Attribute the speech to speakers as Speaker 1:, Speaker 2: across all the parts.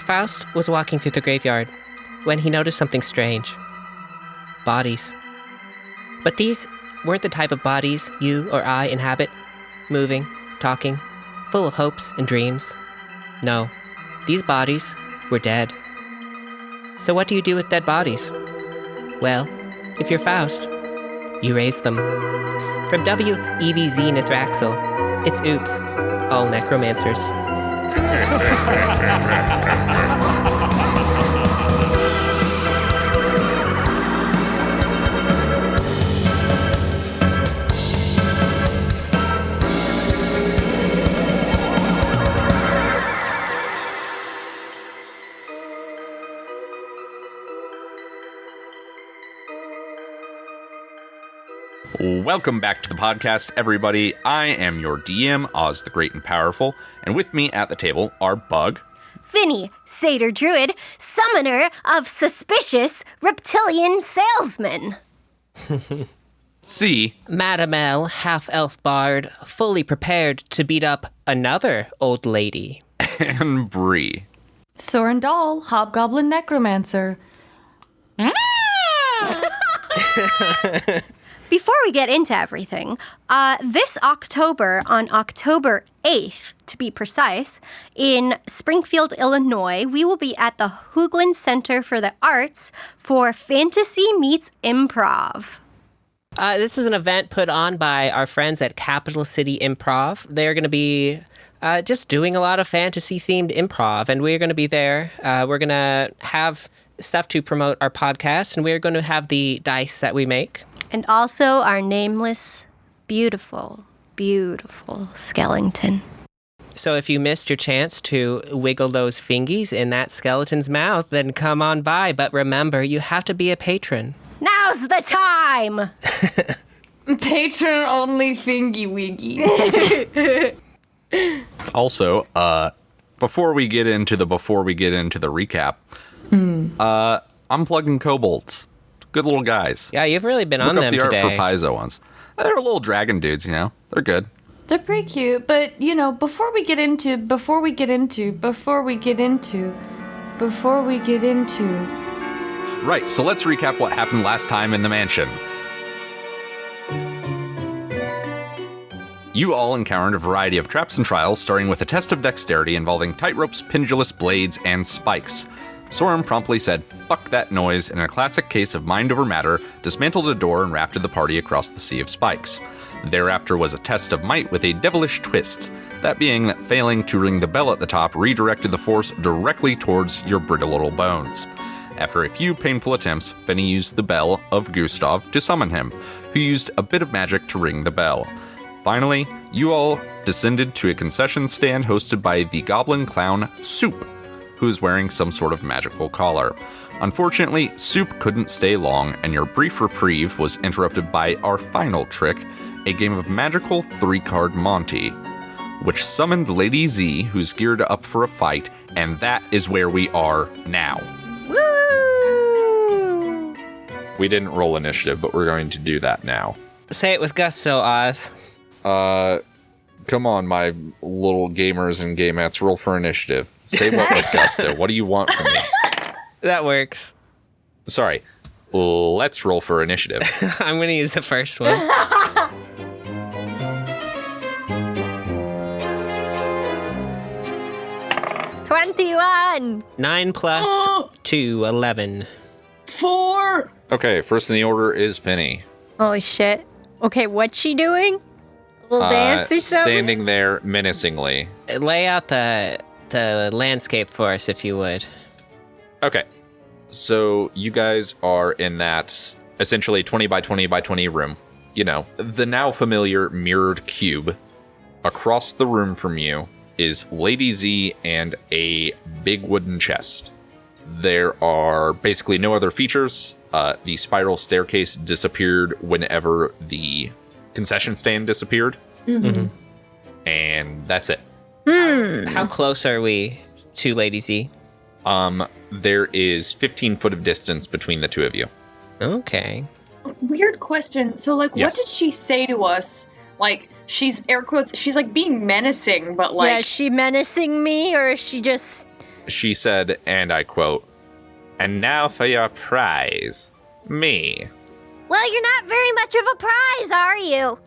Speaker 1: Faust was walking through the graveyard when he noticed something strange. Bodies. But these weren't the type of bodies you or I inhabit, moving, talking, full of hopes and dreams. No, these bodies were dead. So what do you do with dead bodies? Well, if you're Faust, you raise them. From WEVZ Nithraxel, it's Oops, all Necromancers.
Speaker 2: Welcome back to the podcast, everybody. I am your DM, Oz the Great and Powerful, and with me at the table are Bug,
Speaker 3: Finny, Satyr Druid, summoner of suspicious reptilian salesman.
Speaker 2: C,
Speaker 1: Madamel, half-elf bard, fully prepared to beat up another old lady.
Speaker 2: and Bree.
Speaker 4: Sorrin Doll, Hobgoblin Necromancer.
Speaker 3: Before we get into everything, this October, on October 8th, to be precise, in Springfield, Illinois, we will be at the Hoogland Center for the Arts for Fantasy Meets Improv.
Speaker 1: This is an event put on by our friends at Capital City Improv. They're going to be just doing a lot of fantasy-themed improv, and we're going to be there. We're going to have stuff to promote our podcast, and we're going to have the dice that we make.
Speaker 3: And also our nameless, beautiful, beautiful skeleton.
Speaker 1: So if you missed your chance to wiggle those fingies in that skeleton's mouth, then come on by. But remember, you have to be a patron.
Speaker 3: Now's the time!
Speaker 4: Patron-only fingy wiggy.
Speaker 2: Also, before we get into the recap, I'm plugging kobolds. Good little guys.
Speaker 1: Yeah, you've really been on
Speaker 2: Look
Speaker 1: them
Speaker 2: up the
Speaker 1: today.
Speaker 2: art for Paizo ones. They're little dragon dudes, They're good.
Speaker 4: They're pretty cute, but, before we get into...
Speaker 2: Right, so let's recap what happened last time in the mansion. You all encountered a variety of traps and trials, starting with a test of dexterity involving tightropes, pendulous blades, and spikes. Sorrin promptly said, "Fuck that noise," and in a classic case of mind over matter, dismantled a door and rafted the party across the sea of spikes. Thereafter was a test of might with a devilish twist, that being that failing to ring the bell at the top redirected the force directly towards your brittle little bones. After a few painful attempts, Finny used the bell of Gustav to summon him, who used a bit of magic to ring the bell. Finally, you all descended to a concession stand hosted by the goblin clown Soup, who is wearing some sort of magical collar. Unfortunately, Soup couldn't stay long, and your brief reprieve was interrupted by our final trick, a game of magical 3-card Monty, which summoned Lady Z, who's geared up for a fight, and that is where we are now.
Speaker 3: Woo!
Speaker 2: We didn't roll initiative, but we're going to do that now.
Speaker 1: Say it with gusto, Oz.
Speaker 2: Come on, my little gamers and gamettes, roll for initiative. Say what with gusto. What do you want from me?
Speaker 1: That works.
Speaker 2: Sorry. Let's roll for initiative.
Speaker 1: I'm going to use the first one.
Speaker 3: 21!
Speaker 1: 9 plus 2, 11.
Speaker 5: 4!
Speaker 2: Okay, first in the order is Finny.
Speaker 3: Holy shit. Okay, what's she doing? A little dance or something?
Speaker 2: Standing there menacingly.
Speaker 1: Lay out the landscape for us, if you would.
Speaker 2: Okay. So you guys are in that essentially 20 by 20 by 20 room. The now familiar mirrored cube. Across the room from you is Lady Z and a big wooden chest. There are basically no other features. The spiral staircase disappeared whenever the concession stand disappeared.
Speaker 1: Mm-hmm.
Speaker 2: And that's it.
Speaker 1: How close are we to Lady Z?
Speaker 2: There is 15 foot of distance between the two of you.
Speaker 1: Okay.
Speaker 5: Weird question. So,
Speaker 2: Yes.
Speaker 5: what did she say to us? She's, air quotes, she's, being menacing, but,
Speaker 3: Yeah, is she menacing me, or is she just
Speaker 2: she said, and I quote, "And now for your prize, me."
Speaker 3: Well, you're not very much of a prize, are you?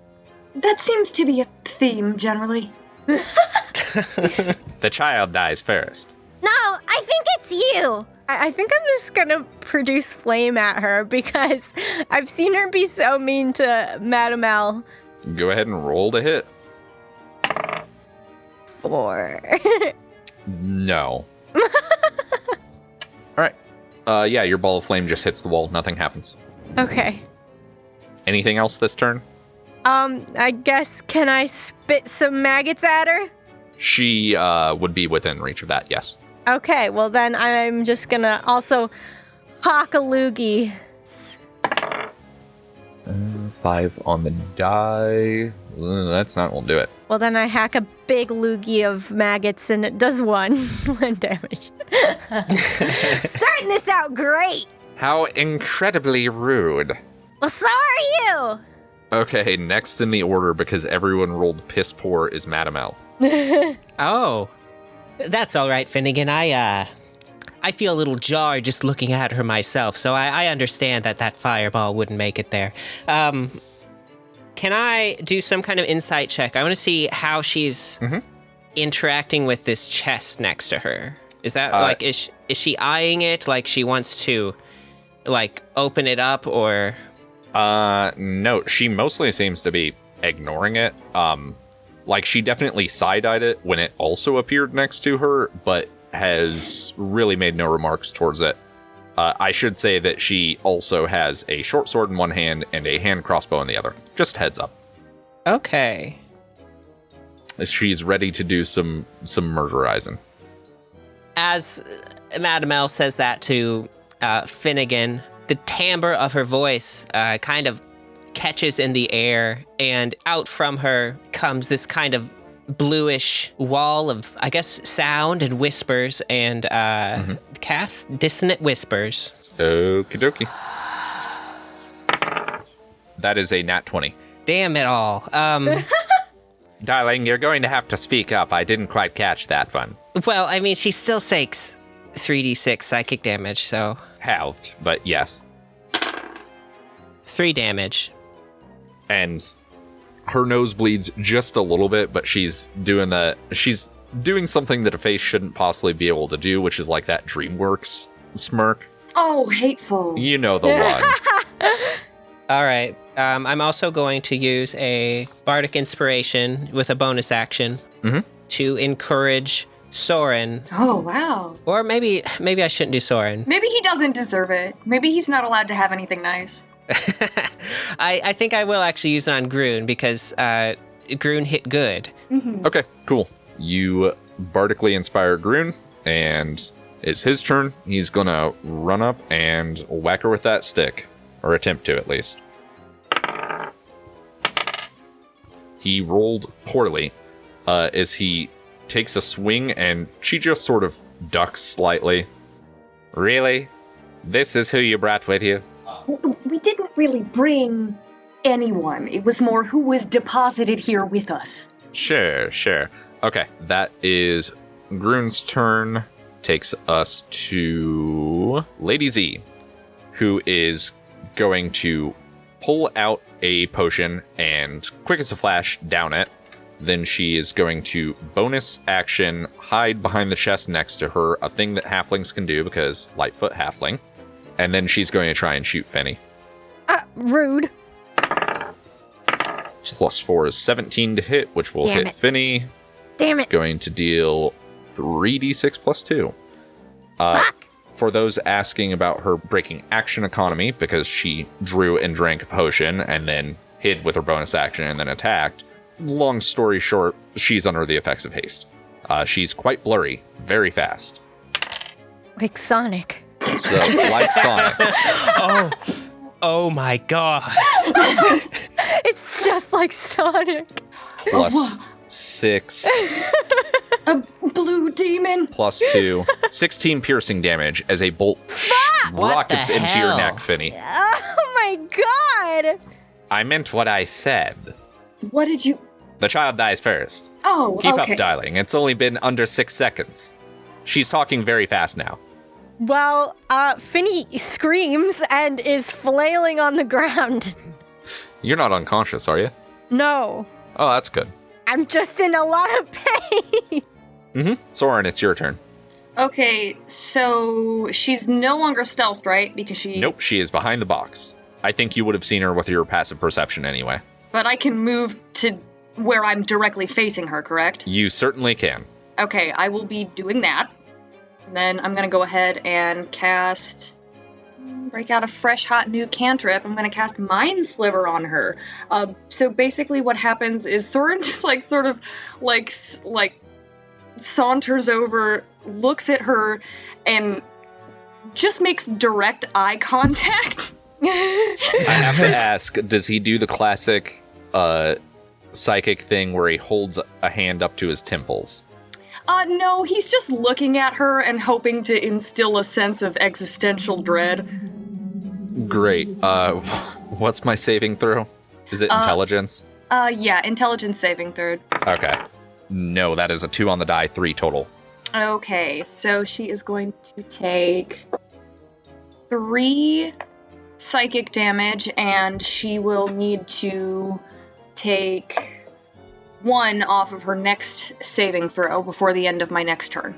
Speaker 5: That seems to be a theme generally.
Speaker 2: The child dies first.
Speaker 3: No, I think it's you.
Speaker 6: I think I'm just gonna produce flame at her because I've seen her be so mean to Madame L.
Speaker 2: Go ahead and roll to hit.
Speaker 6: 4.
Speaker 2: No. All right. Yeah, your ball of flame just hits the wall. Nothing happens.
Speaker 6: Okay.
Speaker 2: Anything else this turn?
Speaker 6: I guess, can I spit some maggots at her?
Speaker 2: She would be within reach of that, yes.
Speaker 6: Okay, well then I'm just gonna also hawk a loogie.
Speaker 2: 5 on the die. That's not gonna do it.
Speaker 6: Well then I hack a big loogie of maggots and it does 1 damage. Starting this out great.
Speaker 2: How incredibly rude.
Speaker 3: Well, so are you.
Speaker 2: Okay, next in the order, because everyone rolled piss poor, is Madame L.
Speaker 1: Oh, that's all right, Finnegan. I feel a little jarred just looking at her myself, so I understand that fireball wouldn't make it there. Can I do some kind of insight check? I want to see how she's interacting with this chest next to her. Is that like, is she eyeing it like she wants to, like, open it up, or?
Speaker 2: No, she mostly seems to be ignoring it. Like, she definitely side-eyed it when it also appeared next to her, but has really made no remarks towards it. I should say that she also has a short sword in one hand and a hand crossbow in the other. Just heads up.
Speaker 1: Okay.
Speaker 2: She's ready to do some murderizing.
Speaker 1: As Madame L says that to Finnegan, the timbre of her voice kind of catches in the air, and out from her comes this kind of bluish wall of, I guess, sound and whispers, and cast dissonant whispers.
Speaker 2: Okie dokie. That is a nat 20.
Speaker 1: Damn it all.
Speaker 2: Darling, you're going to have to speak up. I didn't quite catch that one.
Speaker 1: Well, I mean, she still takes 3d6 psychic damage, so...
Speaker 2: Halved, but yes.
Speaker 1: 3 damage.
Speaker 2: And her nose bleeds just a little bit, but she's doing something that a face shouldn't possibly be able to do, which is like that DreamWorks smirk.
Speaker 5: Oh, hateful.
Speaker 2: You know the one.
Speaker 1: All right. I'm also going to use a bardic inspiration with a bonus action to encourage Sorrin.
Speaker 5: Oh, wow.
Speaker 1: Or maybe I shouldn't do Sorrin.
Speaker 5: Maybe he doesn't deserve it. Maybe he's not allowed to have anything nice.
Speaker 1: I think I will actually use it on Groon, because Groon hit good.
Speaker 2: Okay, cool. You bardically inspire Groon, and it's his turn. He's gonna run up and whack her with that stick, or attempt to at least. He rolled poorly as he takes a swing, and she just sort of ducks slightly. Really? This is who you brought with you?
Speaker 5: We didn't really bring anyone. It was more who was deposited here with us.
Speaker 2: Sure. Okay, that is Groon's turn. Takes us to Lady Z, who is going to pull out a potion and, quick as a flash, down it. Then she is going to bonus action hide behind the chest next to her, a thing that halflings can do because Lightfoot halfling. And then she's going to try and shoot Finny.
Speaker 6: Rude.
Speaker 2: +4 is 17 to hit, which will hit Finny.
Speaker 6: Damn it.
Speaker 2: It's going to deal 3d6 plus 2. For those asking about her breaking action economy, because she drew and drank a potion and then hid with her bonus action and then attacked, long story short, she's under the effects of haste. She's quite blurry, very fast.
Speaker 6: Like Sonic.
Speaker 2: So, like Sonic.
Speaker 1: Oh my god.
Speaker 6: It's just like Sonic.
Speaker 2: +6
Speaker 5: A blue demon.
Speaker 2: +2, 16 piercing damage as a bolt rockets
Speaker 1: the
Speaker 2: into your
Speaker 1: hell?
Speaker 2: neck, Finny.
Speaker 6: Oh my god.
Speaker 2: I meant what I said.
Speaker 5: What did you...
Speaker 2: The child dies first.
Speaker 5: Oh,
Speaker 2: Keep
Speaker 5: okay.
Speaker 2: up, darling. It's only been under 6 seconds. She's talking very fast now.
Speaker 6: Well, Finny screams and is flailing on the ground.
Speaker 2: You're not unconscious, are you?
Speaker 6: No,
Speaker 2: Oh, that's good.
Speaker 6: I'm just in a lot of pain.
Speaker 2: Sorrin, it's your turn.
Speaker 5: Okay, so she's no longer stealthed, right? Because she...
Speaker 2: Nope, she is behind the box. I think you would have seen her with your passive perception anyway.
Speaker 5: But I can move to where I'm directly facing her, correct?
Speaker 2: You certainly can.
Speaker 5: Okay, I will be doing that. Then I'm gonna go ahead and break out a fresh, hot new cantrip. I'm gonna cast Mind Sliver on her. So basically what happens is Sorrin just sort of saunters over, looks at her, and just makes direct eye contact.
Speaker 2: I have to ask, does he do the classic psychic thing where he holds a hand up to his temples?
Speaker 5: No, he's just looking at her and hoping to instill a sense of existential dread.
Speaker 2: Great. What's my saving throw? Is it intelligence?
Speaker 5: Yeah, intelligence saving third.
Speaker 2: Okay. No, that is a 2 on the die, 3 total.
Speaker 5: Okay, so she is going to take 3 psychic damage, and she will need to take 1 off of her next saving throw before the end of my next turn.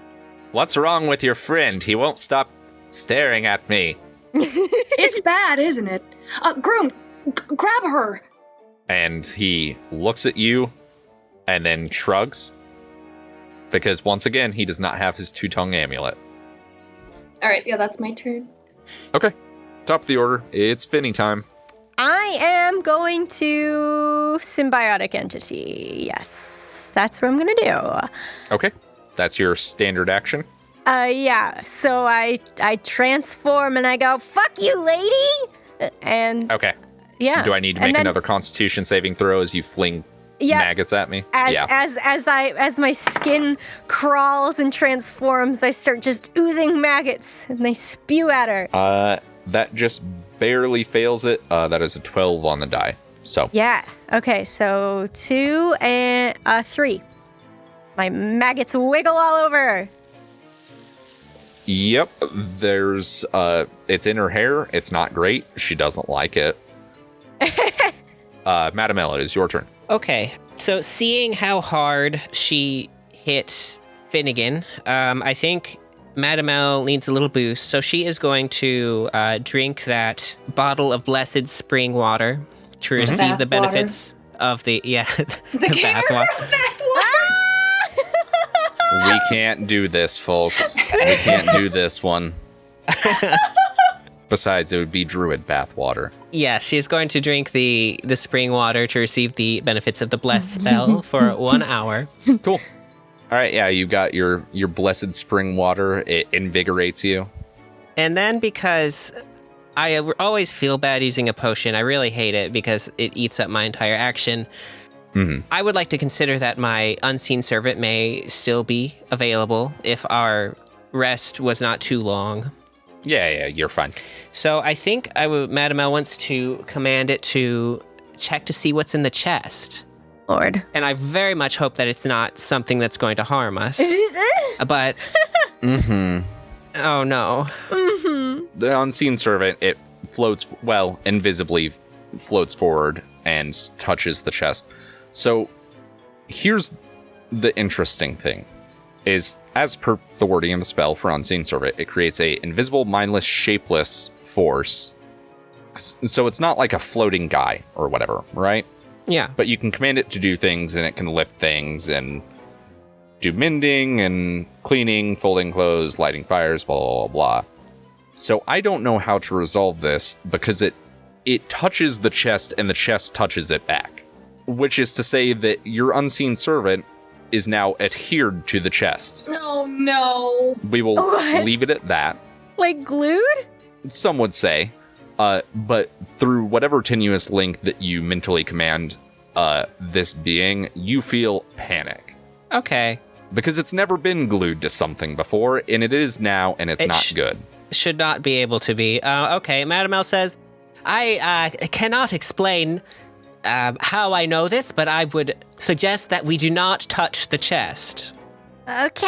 Speaker 2: What's wrong with your friend? He won't stop staring at me.
Speaker 5: It's bad, isn't it? Groom, grab her!
Speaker 2: And he looks at you and then shrugs. Because once again, he does not have his two-tongue amulet.
Speaker 5: Alright, yeah, that's my turn.
Speaker 2: Okay. Top of the order. It's Finny time.
Speaker 6: I am going to symbiotic entity. Yes, that's what I'm gonna do.
Speaker 2: Okay. That's your standard action.
Speaker 6: Yeah. So I transform and I go, "Fuck you, lady!" And
Speaker 2: Okay.
Speaker 6: yeah.
Speaker 2: Do I need to make another Constitution saving throw as you fling maggots at me?
Speaker 6: As my skin crawls and transforms, I start just oozing maggots and they spew at her.
Speaker 2: That just barely fails it. That is a 12 on the die. So
Speaker 6: Yeah. Okay. So 2 and 3. My maggots wiggle all over.
Speaker 2: Yep. There's it's in her hair. It's not great. She doesn't like it. Madam Ella, it is your turn.
Speaker 1: Okay, so seeing how hard she hit Finnegan, I think Madame L needs a little boost, so she is going to drink that bottle of blessed spring water to receive the benefits of the bath water.
Speaker 2: We can't do this, folks. We can't do this one. Besides, it would be druid bath water.
Speaker 1: Yes, she is going to drink the spring water to receive the benefits of the blessed spell for 1 hour.
Speaker 2: Cool. All right, yeah, you got your blessed spring water. It invigorates you.
Speaker 1: And then because I always feel bad using a potion, I really hate it because it eats up my entire action.
Speaker 2: Mm-hmm.
Speaker 1: I would like to consider that my unseen servant may still be available if our rest was not too long.
Speaker 2: Yeah, you're fine.
Speaker 1: So I think Madame L wants to command it to check to see what's in the chest.
Speaker 6: Lord.
Speaker 1: And I very much hope that it's not something that's going to harm us. But... Oh, no.
Speaker 2: The unseen servant, it floats, invisibly floats forward and touches the chest. So here's the interesting thing. Is, as per the wording of the spell for Unseen Servant, it creates a invisible, mindless, shapeless force. So it's not like a floating guy or whatever, right?
Speaker 1: Yeah.
Speaker 2: But you can command it to do things, and it can lift things, and do mending, and cleaning, folding clothes, lighting fires, blah, blah, blah, blah. So I don't know how to resolve this, because it touches the chest, and the chest touches it back. Which is to say that your Unseen Servant is now adhered to the chest.
Speaker 5: Oh, no.
Speaker 2: We will leave it at that.
Speaker 6: Like glued?
Speaker 2: Some would say. But through whatever tenuous link that you mentally command this being, you feel panic.
Speaker 1: Okay.
Speaker 2: Because it's never been glued to something before, and it is now, and it's not good.
Speaker 1: Should not be able to be. Okay, Madame L says, I cannot explain how I know this, but I would suggest that we do not touch the chest.
Speaker 6: Okay.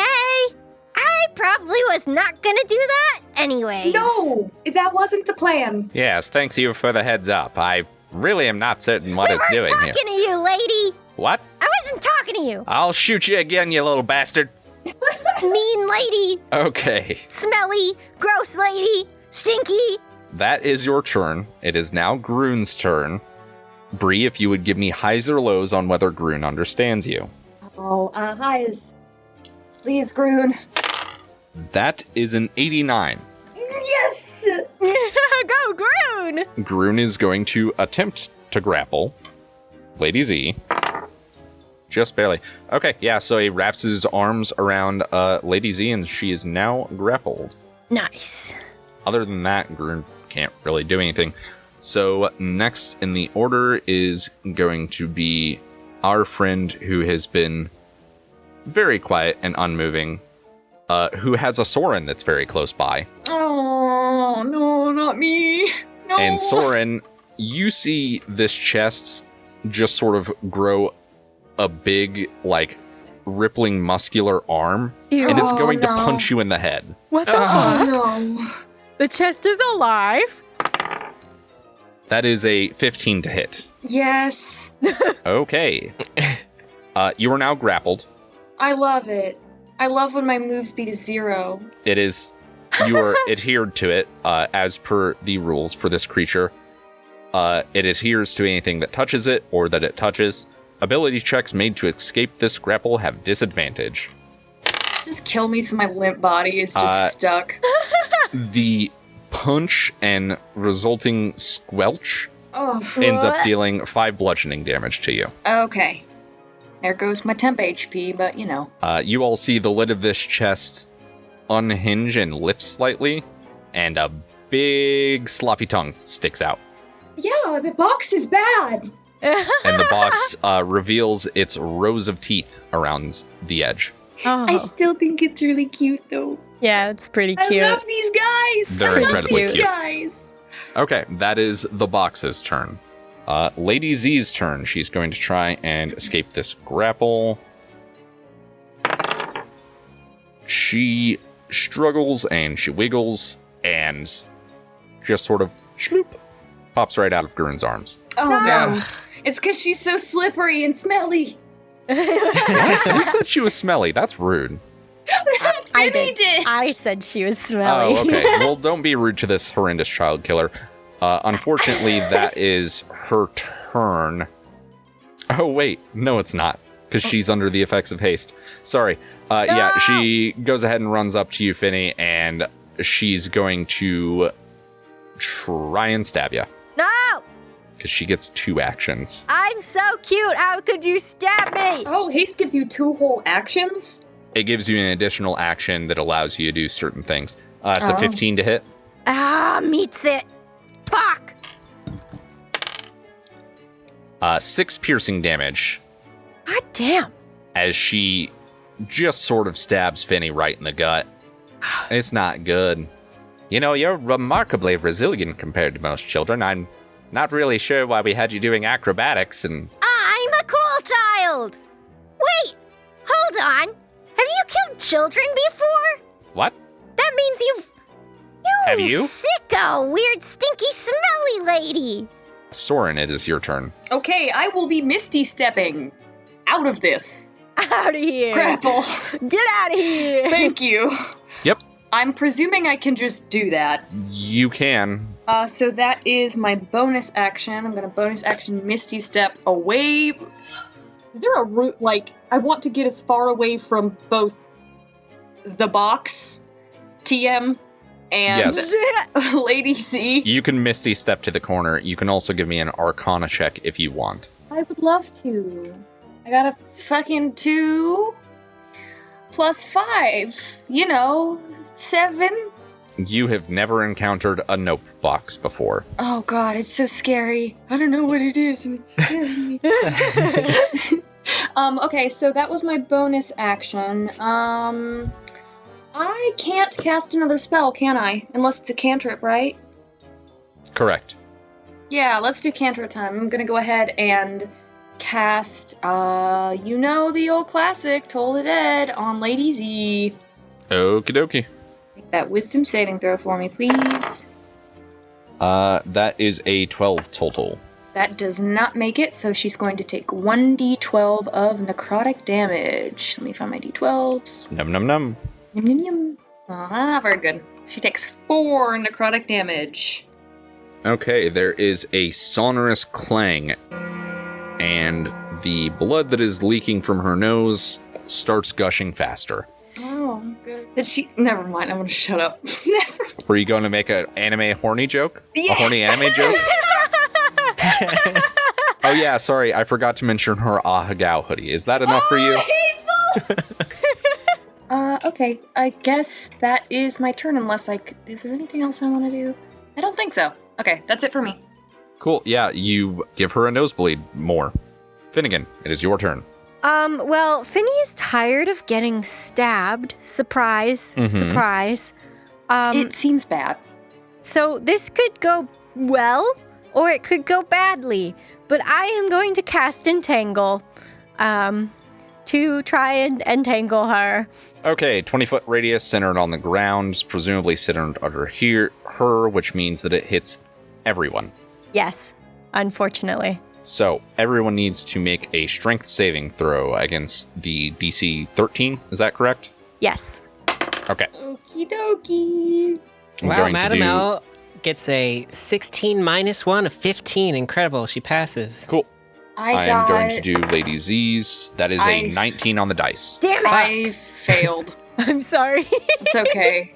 Speaker 6: I probably was not gonna do that anyway.
Speaker 5: No, that wasn't the plan.
Speaker 2: Yes, thanks you for the heads up. I really am not certain what it's doing
Speaker 6: talking
Speaker 2: here.
Speaker 6: to you, lady.
Speaker 2: What?
Speaker 6: I wasn't talking to you.
Speaker 2: I'll shoot you again, you little bastard.
Speaker 6: Mean lady.
Speaker 2: Okay.
Speaker 6: Smelly. Gross lady. Stinky.
Speaker 2: That is your turn. It is now Groon's turn. Bree, if you would give me highs or lows on whether Groon understands you.
Speaker 5: Oh, highs. Please, Groon.
Speaker 2: That is an 89.
Speaker 5: Yes!
Speaker 6: Go, Groon.
Speaker 2: Groon is going to attempt to grapple Lady Z. Just barely. Okay, yeah, so he wraps his arms around Lady Z, and she is now grappled.
Speaker 6: Nice.
Speaker 2: Other than that, Groon can't really do anything. So next in the order is going to be our friend who has been very quiet and unmoving, who has a Sorrin that's very close by.
Speaker 5: Oh, no, not me. No.
Speaker 2: And Sorrin, you see this chest just sort of grow a big, like, rippling muscular arm,
Speaker 6: Ew.
Speaker 2: and it's going to
Speaker 5: no.
Speaker 2: punch you in the head.
Speaker 6: What the
Speaker 5: Oh,
Speaker 6: fuck?
Speaker 5: no.
Speaker 6: The chest is alive.
Speaker 2: That is a 15 to hit.
Speaker 5: Yes.
Speaker 2: Okay. You are now grappled.
Speaker 5: I love it. I love when my move speed is 0.
Speaker 2: It is, you are adhered to it, as per the rules for this creature. It adheres to anything that touches it or that it touches. Ability checks made to escape this grapple have disadvantage.
Speaker 5: Just kill me so my limp body is just stuck.
Speaker 2: The punch and resulting squelch
Speaker 5: Oh,
Speaker 2: ends up
Speaker 6: What?
Speaker 2: dealing 5 bludgeoning damage to you.
Speaker 5: okay. There goes my temp HP, but you know.
Speaker 2: You all see the lid of this chest unhinge and lift slightly, and a big sloppy tongue sticks out.
Speaker 5: Yeah, the box is bad.
Speaker 2: And the box reveals its rows of teeth around the edge.
Speaker 5: I
Speaker 6: Oh,
Speaker 5: still think it's really cute, though.
Speaker 6: yeah, it's pretty cute.
Speaker 5: I love these guys.
Speaker 2: They're
Speaker 5: I love
Speaker 2: incredibly
Speaker 5: these
Speaker 2: cute.
Speaker 5: guys.
Speaker 2: Okay, that is the box's turn. Lady Z's turn. She's going to try and escape this grapple. She struggles and she wiggles and just sort of shloop, pops right out of Gurren's arms.
Speaker 5: Oh no. It's because she's so slippery and smelly.
Speaker 2: Who said she was smelly? That's rude.
Speaker 6: I
Speaker 5: Finny
Speaker 6: did. I said she was smelly.
Speaker 2: Oh, okay. Well, don't be rude to this horrendous child killer. Unfortunately, that is her turn. Oh, wait. No, it's not. Because she's under the effects of haste. Sorry. Yeah, she goes ahead and runs up to you, Finny, and she's going to try and stab you.
Speaker 6: No!
Speaker 2: Because she gets 2 actions.
Speaker 6: I'm so cute. How could you stab me?
Speaker 5: Oh, haste gives you 2 whole actions?
Speaker 2: It gives you an additional action that allows you to do certain things. It's a 15 to hit.
Speaker 6: Meets it. Fuck.
Speaker 2: 6 piercing damage
Speaker 6: God damn.
Speaker 2: as she just sort of stabs Finny right in the gut. It's not good. You know, you're remarkably resilient compared to most children. I'm not really sure why we had you doing acrobatics and...
Speaker 6: I'm a cool child. Wait. Hold on. Have you killed children before?
Speaker 2: What?
Speaker 6: That means you've...
Speaker 2: Have you?
Speaker 6: Sicko, weird, stinky, smelly lady.
Speaker 2: Sorrin, it is your turn.
Speaker 5: Okay, I will be misty stepping out of this
Speaker 6: Out of here.
Speaker 5: grapple.
Speaker 6: Get out of here.
Speaker 5: Thank you.
Speaker 2: Yep,
Speaker 5: I'm presuming I can just do that.
Speaker 2: you can.
Speaker 5: So that is my bonus action. I'm gonna bonus action Misty Step away. Is there a route, like, I want to get as far away from both the box, TM, and
Speaker 2: Yes.
Speaker 5: Lady Z?
Speaker 2: You can Misty step to the corner. You can also give me an Arcana check if you want.
Speaker 5: I would love to. I got a fucking 2 plus 5. You know, 7.
Speaker 2: You have never encountered a nope box before.
Speaker 5: Oh god, it's so scary. I don't know what it is, and it's scaring me. Okay, so that was my bonus action. I can't cast another spell, can I? Unless it's a cantrip, right?
Speaker 2: Correct.
Speaker 5: Yeah, let's do cantrip time. I'm gonna go ahead and cast, you know, the old classic, Toll the Dead on Lady Z.
Speaker 2: Okie dokie.
Speaker 5: Make that wisdom saving throw for me, please.
Speaker 2: That is a 12 total.
Speaker 5: That does not make it, so she's going to take 1d12 of necrotic damage. Let me find my d12s.
Speaker 2: Num num num.
Speaker 5: Yum, yum, yum. Very good. She takes 4 necrotic damage.
Speaker 2: Okay, there is a sonorous clang, and the blood that is leaking from her nose starts gushing faster.
Speaker 5: Oh, good. Did she? Never mind. I'm gonna shut up. Never.
Speaker 2: Were you going to make an anime horny joke? Yeah. A horny anime joke? Oh yeah, sorry, I forgot to mention her Ahagao hoodie. Is that enough for you?
Speaker 5: Okay. I guess that is my turn. Unless is there anything else I want to do? I don't think so. Okay, that's it for me.
Speaker 2: Cool. Yeah, you give her a nosebleed more. Finnegan, it is your turn.
Speaker 6: Well, Finny is tired of getting stabbed. Surprise, surprise.
Speaker 5: It seems bad.
Speaker 6: So this could go well, or it could go badly. But I am going to cast Entangle, to try and entangle her.
Speaker 2: Okay, 20-foot radius centered on the ground, presumably centered under her, which means that it hits everyone.
Speaker 6: Yes, unfortunately.
Speaker 2: So, everyone needs to make a strength saving throw against the DC 13, is that correct?
Speaker 6: Yes.
Speaker 2: Okay.
Speaker 5: Okie dokie.
Speaker 1: Wow, Madam L gets a 16 minus 1 of 15. Incredible, she passes.
Speaker 2: Cool. I am
Speaker 5: got
Speaker 2: going to do Lady Z's. That is a 19 on the dice.
Speaker 6: Damn it!
Speaker 5: I failed.
Speaker 6: I'm sorry.
Speaker 5: It's okay.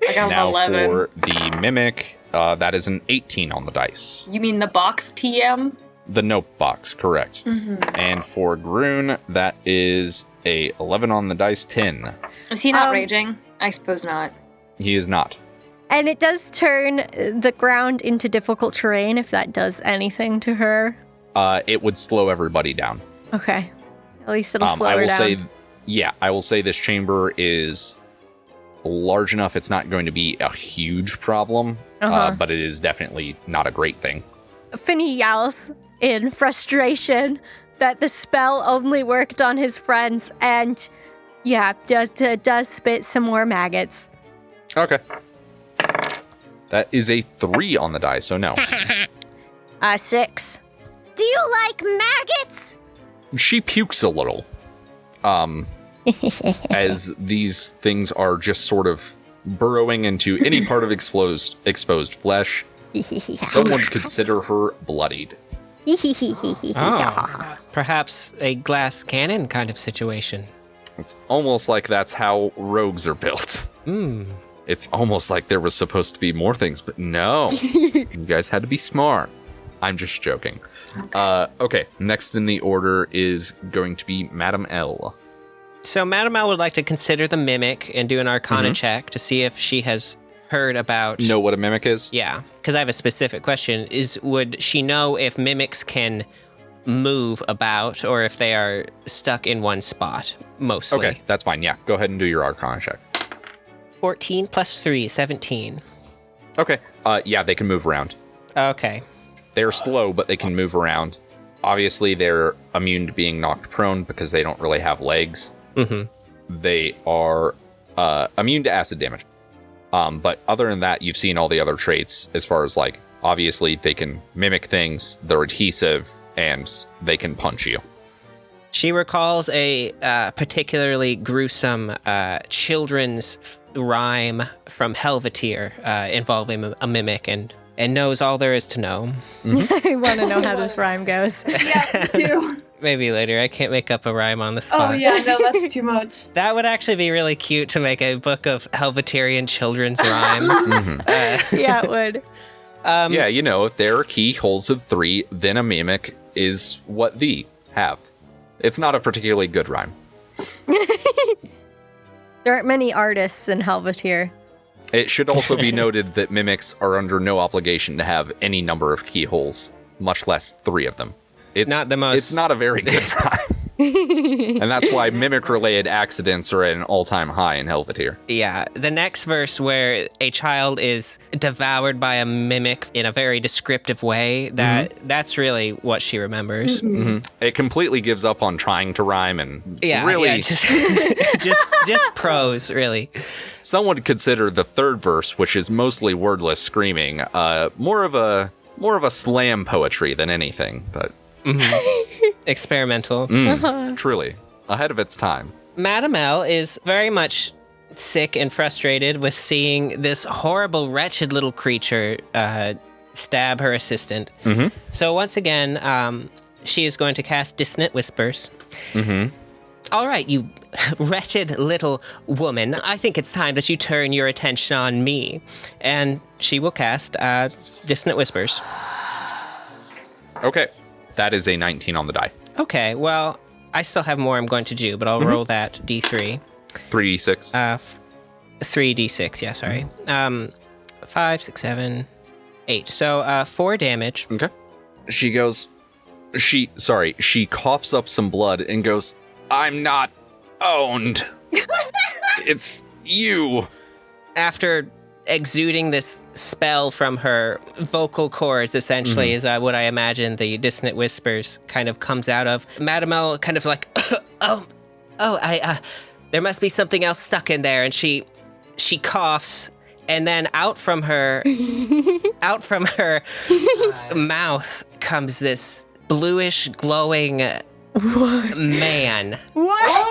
Speaker 5: I got
Speaker 2: Now
Speaker 5: an 11.
Speaker 2: for the Mimic, that is an 18 on the dice.
Speaker 5: You mean the box TM?
Speaker 2: The note box, correct. And for Groon, that is a 11 on the dice, 10.
Speaker 5: Is he not raging? I suppose not.
Speaker 2: He is not.
Speaker 6: And it does turn the ground into difficult terrain if that does anything to her.
Speaker 2: It would slow everybody down.
Speaker 6: Okay. At least it'll slow
Speaker 2: I
Speaker 6: her
Speaker 2: will
Speaker 6: down.
Speaker 2: I will say this chamber is large enough it's not going to be a huge problem, but it is definitely not a great thing.
Speaker 6: Finny yells in frustration that the spell only worked on his friends and, does spit some more maggots.
Speaker 2: Okay. That is a 3 on the die, so no.
Speaker 6: 6. Do you like maggots?
Speaker 2: She pukes a little. As these things are just sort of burrowing into any part of exposed flesh. Some would consider her bloodied.
Speaker 1: Perhaps a glass cannon kind of situation.
Speaker 2: It's almost like that's how rogues are built. It's almost like there was supposed to be more things, but no. You guys had to be smart. I'm just joking. Okay, next in the order is going to be Madam L.
Speaker 1: So Madam L would like to consider the mimic and do an arcana check to see if she has heard about...
Speaker 2: Know what a mimic is?
Speaker 1: Yeah, because I have a specific question. Would she know if mimics can move about or if they are stuck in one spot, mostly?
Speaker 2: Okay, that's fine. Yeah, go ahead and do your arcana check.
Speaker 1: 14 plus 3, 17.
Speaker 2: Okay, yeah, they can move around.
Speaker 1: Okay.
Speaker 2: They're slow, but they can move around. Obviously, they're immune to being knocked prone because they don't really have legs. They are immune to acid damage. But other than that, you've seen all the other traits as far as, obviously, they can mimic things, they're adhesive, and they can punch you.
Speaker 1: She recalls a particularly gruesome children's rhyme from Helvetier involving a mimic and knows all there is to know.
Speaker 6: I want to know how this rhyme goes.
Speaker 5: Yeah, me too.
Speaker 1: Maybe later. I can't make up a rhyme on the spot.
Speaker 5: Oh, yeah, no, that's too much.
Speaker 1: That would actually be really cute to make a book of Helveterian children's rhymes.
Speaker 6: Yeah, it would.
Speaker 2: Yeah, if there are keyholes of 3, then a mimic is what thee have. It's not a particularly good rhyme.
Speaker 6: There aren't many artists in Helvetier.
Speaker 2: It should also be noted that mimics are under no obligation to have any number of keyholes, much less 3 of them. It's
Speaker 1: not the most.
Speaker 2: It's not a very good rhyme. And that's why mimic-related accidents are at an all-time high in Helveteer.
Speaker 1: Yeah, the next verse where a child is devoured by a mimic in a very descriptive way, that's really what she remembers.
Speaker 2: It completely gives up on trying to rhyme and
Speaker 1: just prose, really.
Speaker 2: Some would consider the third verse, which is mostly wordless screaming, more of a slam poetry than anything, but
Speaker 1: Experimental.
Speaker 2: truly ahead of its time.
Speaker 1: Madame L is very much sick and frustrated with seeing this horrible, wretched little creature stab her assistant. So once again, she is going to cast Dissonant Whispers. All right, you wretched little woman, I think it's time that you turn your attention on me. And she will cast Dissonant Whispers.
Speaker 2: Okay, that is a 19 on the die.
Speaker 1: Okay, well, I still have more I'm going to do, but I'll roll that D3.
Speaker 2: 3d6.
Speaker 1: 3d6, yeah, sorry. 5, 6, 7, 8. So 4 damage.
Speaker 2: Okay. She coughs up some blood and goes, I'm not owned. It's you.
Speaker 1: After exuding this spell from her vocal cords, essentially, is what I imagine the Dissonant Whispers kind of comes out of. Madame L kind of like, there must be something else stuck in there, and she coughs, and then out from her mouth comes this bluish, glowing man.
Speaker 5: What? Oh,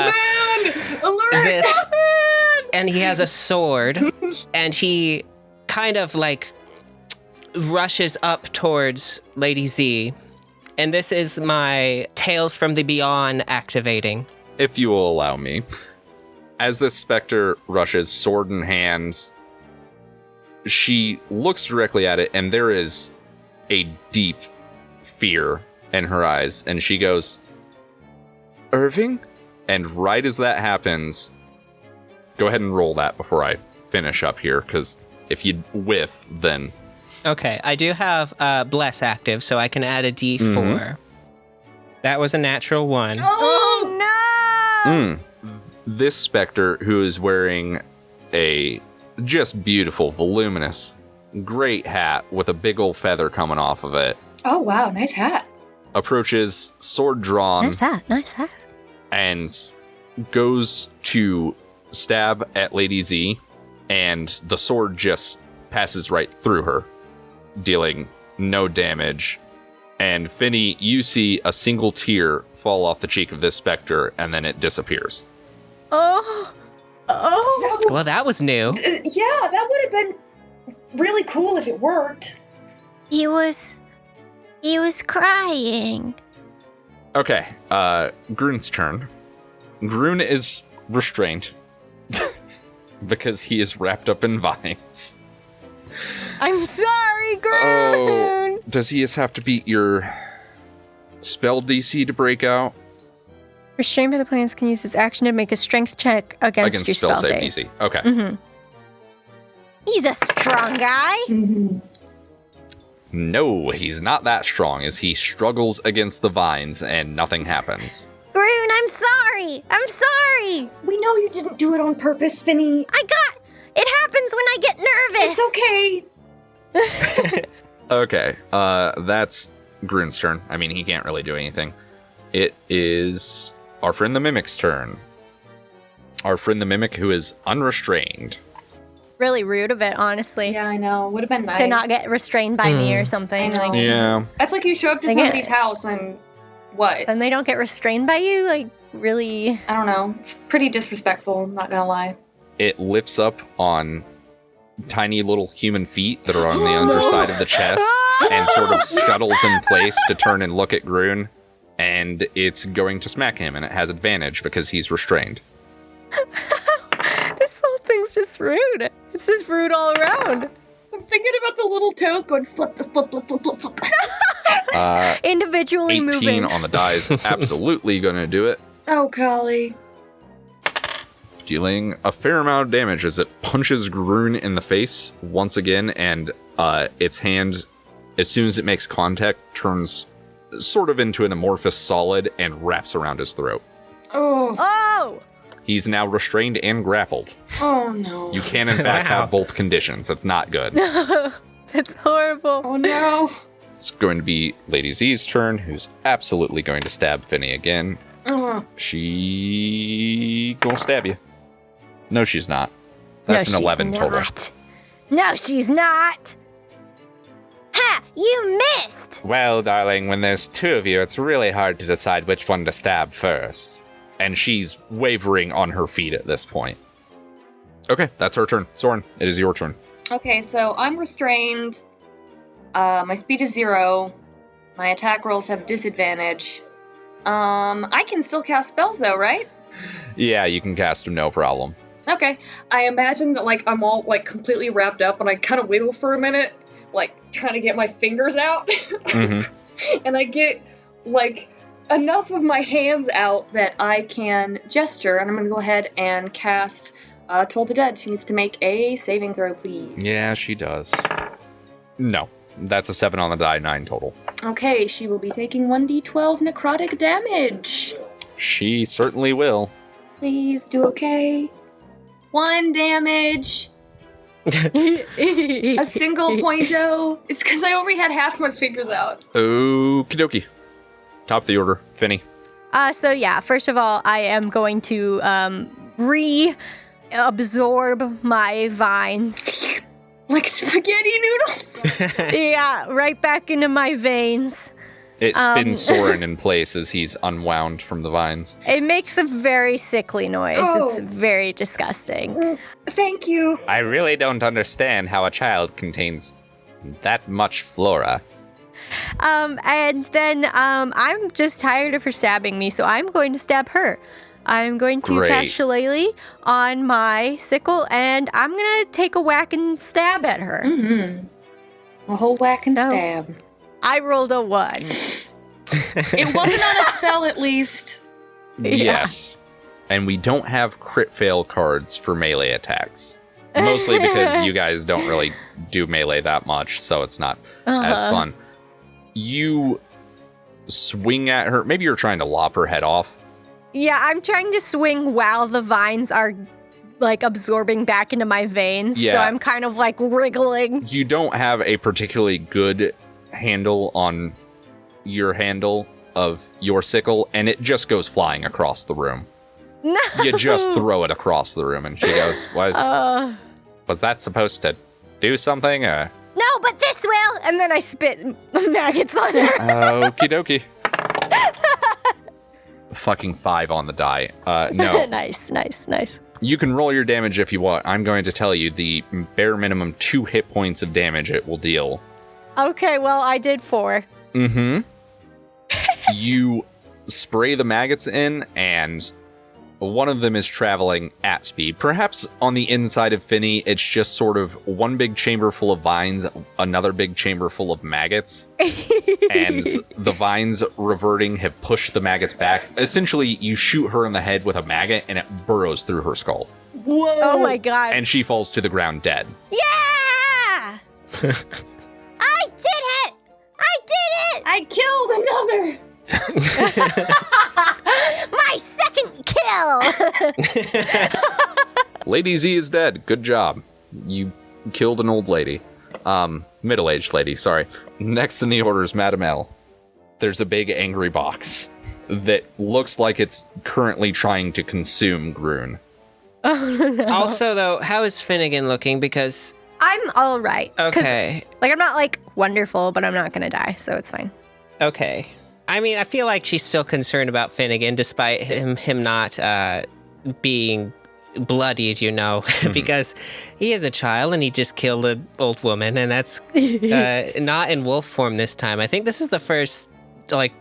Speaker 5: no, man! Alert!
Speaker 1: And he has a sword, and he kind of like rushes up towards Lady Z. And this is my Tales from the Beyond activating.
Speaker 2: If you will allow me. As this specter rushes, sword in hand, she looks directly at it, and there is a deep fear in her eyes. And she goes, Irving? And right as that happens, go ahead and roll that before I finish up here, because if you whiff, then...
Speaker 1: Okay, I do have Bless active, so I can add a D4. That was a natural 1.
Speaker 3: Oh no!
Speaker 2: This specter, who is wearing a just beautiful, voluminous, great hat with a big old feather coming off of it,
Speaker 5: Oh, wow, nice hat.
Speaker 2: approaches, sword drawn,
Speaker 3: Nice hat.
Speaker 2: and goes to stab at Lady Z, and the sword just passes right through her, dealing no damage. And Finny, you see a single tear fall off the cheek of this specter, and then it disappears.
Speaker 3: Oh.
Speaker 1: Well, that was new.
Speaker 5: Yeah, that would have been really cool if it worked.
Speaker 3: He was crying.
Speaker 2: Okay, Groon's turn. Groon is restrained because he is wrapped up in vines.
Speaker 3: I'm sorry, Groon.
Speaker 2: Oh, does he just have to beat your spell DC to break out?
Speaker 6: Restrained by the plants can use his action to make a strength check against your spell save.
Speaker 2: DC. Okay.
Speaker 3: He's a strong guy.
Speaker 2: No, he's not that strong as he struggles against the vines and nothing happens.
Speaker 3: Groon, I'm sorry.
Speaker 5: We know you didn't do it on purpose, Finny.
Speaker 3: It happens when I get nervous.
Speaker 5: It's okay.
Speaker 2: Okay, that's Groon's turn. I mean, he can't really do anything. It is our friend the Mimic's turn. Our friend the Mimic, who is unrestrained.
Speaker 6: Really rude of it, honestly.
Speaker 5: Yeah, I know. Would have been nice.
Speaker 6: To not get restrained by me or something.
Speaker 5: I know.
Speaker 6: Like,
Speaker 2: Yeah.
Speaker 5: That's like you show up to
Speaker 6: They get-
Speaker 5: somebody's house and what?
Speaker 6: and they don't get restrained by you, like, really.
Speaker 5: I don't know. It's pretty disrespectful, I'm not gonna lie.
Speaker 2: It lifts up on tiny little human feet that are on the underside of the chest and sort of scuttles in place to turn and look at Groon. And it's going to smack him, and it has advantage because he's restrained.
Speaker 6: This whole thing's just rude. It's just rude all around.
Speaker 5: I'm thinking about the little toes going flip, flip, flip, flip, flip, flip, flip.
Speaker 6: Individually
Speaker 2: 18
Speaker 6: moving.
Speaker 2: on the die is absolutely going to do it.
Speaker 5: Oh, golly.
Speaker 2: Dealing a fair amount of damage as it punches Groon in the face once again, and its hand, as soon as it makes contact, turns sort of into an amorphous solid and wraps around his throat.
Speaker 5: Oh.
Speaker 6: Oh!
Speaker 2: He's now restrained and grappled.
Speaker 5: Oh no.
Speaker 2: You can, in fact, have both conditions. That's not good.
Speaker 6: That's horrible.
Speaker 5: Oh no.
Speaker 2: It's going to be Lady Z's turn, who's absolutely going to stab Finny again. She gonna stab you. No, she's not. That's an 11 total.
Speaker 6: No, she's not. Ha! You missed!
Speaker 2: Well, darling, when there's two of you, it's really hard to decide which one to stab first. And she's wavering on her feet at this point. Okay, that's her turn. Sorrin, it is your turn.
Speaker 5: Okay, so I'm restrained. My speed is 0. My attack rolls have disadvantage. I can still cast spells though, right?
Speaker 2: Yeah, you can cast them, no problem.
Speaker 5: Okay. I imagine that, like, I'm all, like, completely wrapped up and I kind of wiggle for a minute, like, trying to get my fingers out. And I get, like, enough of my hands out that I can gesture, and I'm going to go ahead and cast Toll the Dead. She needs to make a saving throw, please.
Speaker 2: Yeah, she does. No, that's a 7 on the die, 9 total.
Speaker 5: Okay, she will be taking 1d12 necrotic damage.
Speaker 2: She certainly will.
Speaker 5: Please do okay. 1 damage. A single point-o. It's because I only had half my fingers out.
Speaker 2: Okie dokie. Top of the order, Finny.
Speaker 6: So yeah, first of all, I am going to reabsorb my vines.
Speaker 5: Like spaghetti noodles?
Speaker 6: Yeah, right back into my veins.
Speaker 2: It spins Sorrin in place as he's unwound from the vines.
Speaker 6: It makes a very sickly noise.
Speaker 5: Oh.
Speaker 6: It's very disgusting.
Speaker 5: Thank you.
Speaker 2: I really don't understand how a child contains that much flora.
Speaker 6: And then I'm just tired of her stabbing me, so I'm going to stab her. I'm going to
Speaker 2: Great.
Speaker 6: catch Shillelagh on my sickle, and I'm going to take a whack and stab at her.
Speaker 5: A whole whack and
Speaker 6: So-
Speaker 5: stab.
Speaker 6: I rolled a 1.
Speaker 5: It wasn't on a spell, at least.
Speaker 2: Yes. And we don't have crit fail cards for melee attacks. Mostly because you guys don't really do melee that much, so it's not as fun. You swing at her. Maybe you're trying to lop her head off.
Speaker 6: Yeah, I'm trying to swing while the vines are like absorbing back into my veins.
Speaker 2: Yeah.
Speaker 6: So I'm kind of like wriggling.
Speaker 2: You don't have a particularly good handle on your handle of your sickle, and it just goes flying across the room.
Speaker 6: No.
Speaker 2: You just throw it across the room, and she goes, was that supposed to do something? Or?
Speaker 6: No, but this will. And then I spit maggots on her.
Speaker 2: Okie dokie. Fucking 5 on the die. No.
Speaker 6: Nice.
Speaker 2: You can roll your damage if you want. I'm going to tell you the bare minimum 2 hit points of damage it will deal.
Speaker 6: Okay, well, I did 4.
Speaker 2: You spray the maggots in, and one of them is traveling at speed. Perhaps on the inside of Finny, it's just sort of one big chamber full of vines, another big chamber full of maggots. And the vines reverting have pushed the maggots back. Essentially, you shoot her in the head with a maggot, and it burrows through her skull.
Speaker 5: Whoa!
Speaker 6: Oh my god.
Speaker 2: And she falls to the ground dead.
Speaker 6: Yeah! I did it!
Speaker 5: I killed another!
Speaker 6: My second kill!
Speaker 2: Lady Z is dead. Good job. You killed an old lady. Middle-aged lady, sorry. Next in the order is Madame L. There's a big angry box that looks like it's currently trying to consume Groon.
Speaker 1: Also, though, how is Finnegan looking? Because,
Speaker 6: I'm all right. 'Cause,
Speaker 1: okay,
Speaker 6: like, I'm not, like, wonderful, but I'm not gonna die, so it's fine.
Speaker 1: okay. I mean, I feel like she's still concerned about Finnegan, despite him not being bloodied, you know, because he is a child and he just killed an old woman, and that's not in wolf form this time. I think this is the first, like,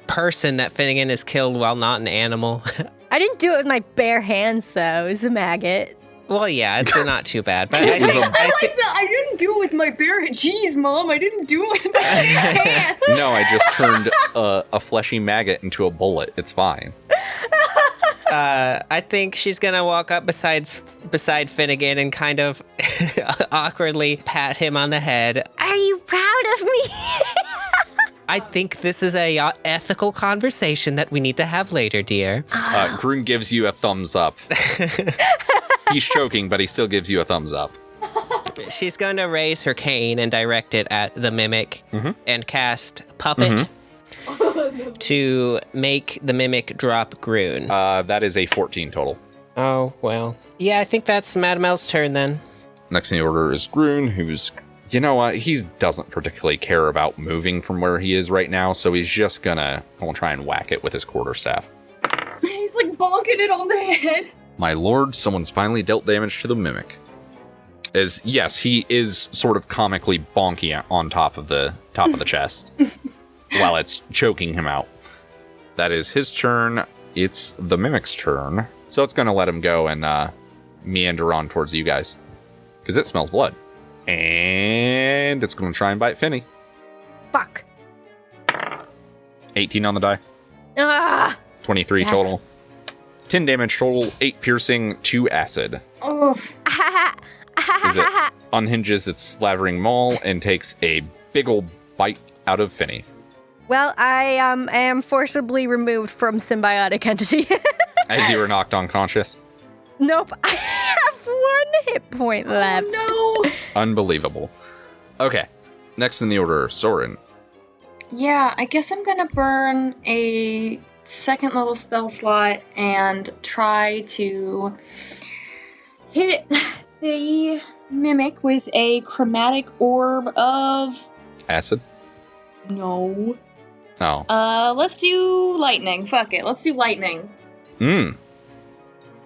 Speaker 1: person that Finnegan has killed while not an animal.
Speaker 6: I didn't do it with my bare hands, though. It was a maggot.
Speaker 1: Well, yeah, it's not too bad, but I think,
Speaker 5: I like that. I didn't do it with my bare hands. Jeez, Mom, I didn't do it with my hands.
Speaker 2: No, I just turned a fleshy maggot into a bullet. It's fine.
Speaker 1: I think she's gonna walk up beside Finnegan and kind of awkwardly pat him on the head.
Speaker 6: Are you proud of me?
Speaker 1: I think this is a ethical conversation that we need to have later, dear.
Speaker 2: Groon gives you a thumbs up. He's choking, but he still gives you a thumbs up.
Speaker 1: She's going to raise her cane and direct it at the mimic and cast Puppet to make the mimic drop Groon.
Speaker 2: That is a 14 total.
Speaker 1: Oh, well. Yeah, I think that's Madame L's turn then.
Speaker 2: Next in the order is Groon, who's, you know what, he doesn't particularly care about moving from where he is right now, so he's just gonna try and whack it with his quarterstaff.
Speaker 5: He's like bonking it on the head.
Speaker 2: My lord, someone's finally dealt damage to the mimic. As yes, he is sort of comically bonky on top of the chest while it's choking him out. That is his turn. It's the mimic's turn, so it's gonna let him go and meander on towards you guys because it smells blood, and it's gonna try and bite Finny.
Speaker 6: Fuck.
Speaker 2: 18 on the die.
Speaker 6: Ah!
Speaker 2: 23
Speaker 6: Yes.
Speaker 2: total. 10 damage total. 8 piercing. 2 acid.
Speaker 5: Oh,
Speaker 2: As it unhinges its slavering maul and takes a big old bite out of Finny.
Speaker 6: Well, I am forcibly removed from symbiotic entity.
Speaker 2: As you were knocked unconscious.
Speaker 6: Nope, I have 1 hit point left.
Speaker 5: no.
Speaker 2: Unbelievable. Okay. Next in the order, Sorrin.
Speaker 5: Yeah, I guess I'm gonna burn a second level spell slot and try to hit the mimic with a chromatic orb of...
Speaker 2: Acid?
Speaker 5: No.
Speaker 2: Oh.
Speaker 5: Let's do lightning. Fuck it. Let's do lightning.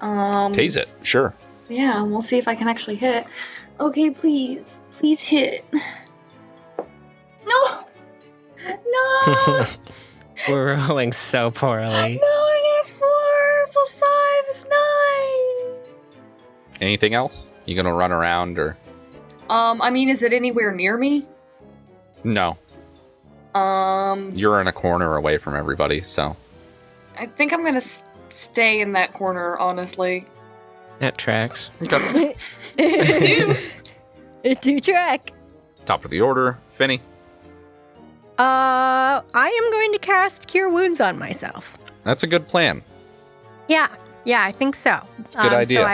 Speaker 2: Tase it. Sure.
Speaker 5: Yeah, we'll see if I can actually hit. Okay, please. Please hit. No! No!
Speaker 1: We're rolling so poorly.
Speaker 5: No, I got a 4 plus 5 is 9.
Speaker 2: Anything else? You gonna run around or?
Speaker 5: I mean, is it anywhere near me?
Speaker 2: No. You're in a corner away from everybody, so.
Speaker 5: I think I'm gonna stay in that corner, honestly.
Speaker 1: That tracks.
Speaker 2: Okay.
Speaker 6: It do track.
Speaker 2: Top of the order, Finny.
Speaker 6: I am going to cast Cure Wounds on myself.
Speaker 2: That's a good plan.
Speaker 6: Yeah, I think so. It's
Speaker 2: a good idea.
Speaker 6: So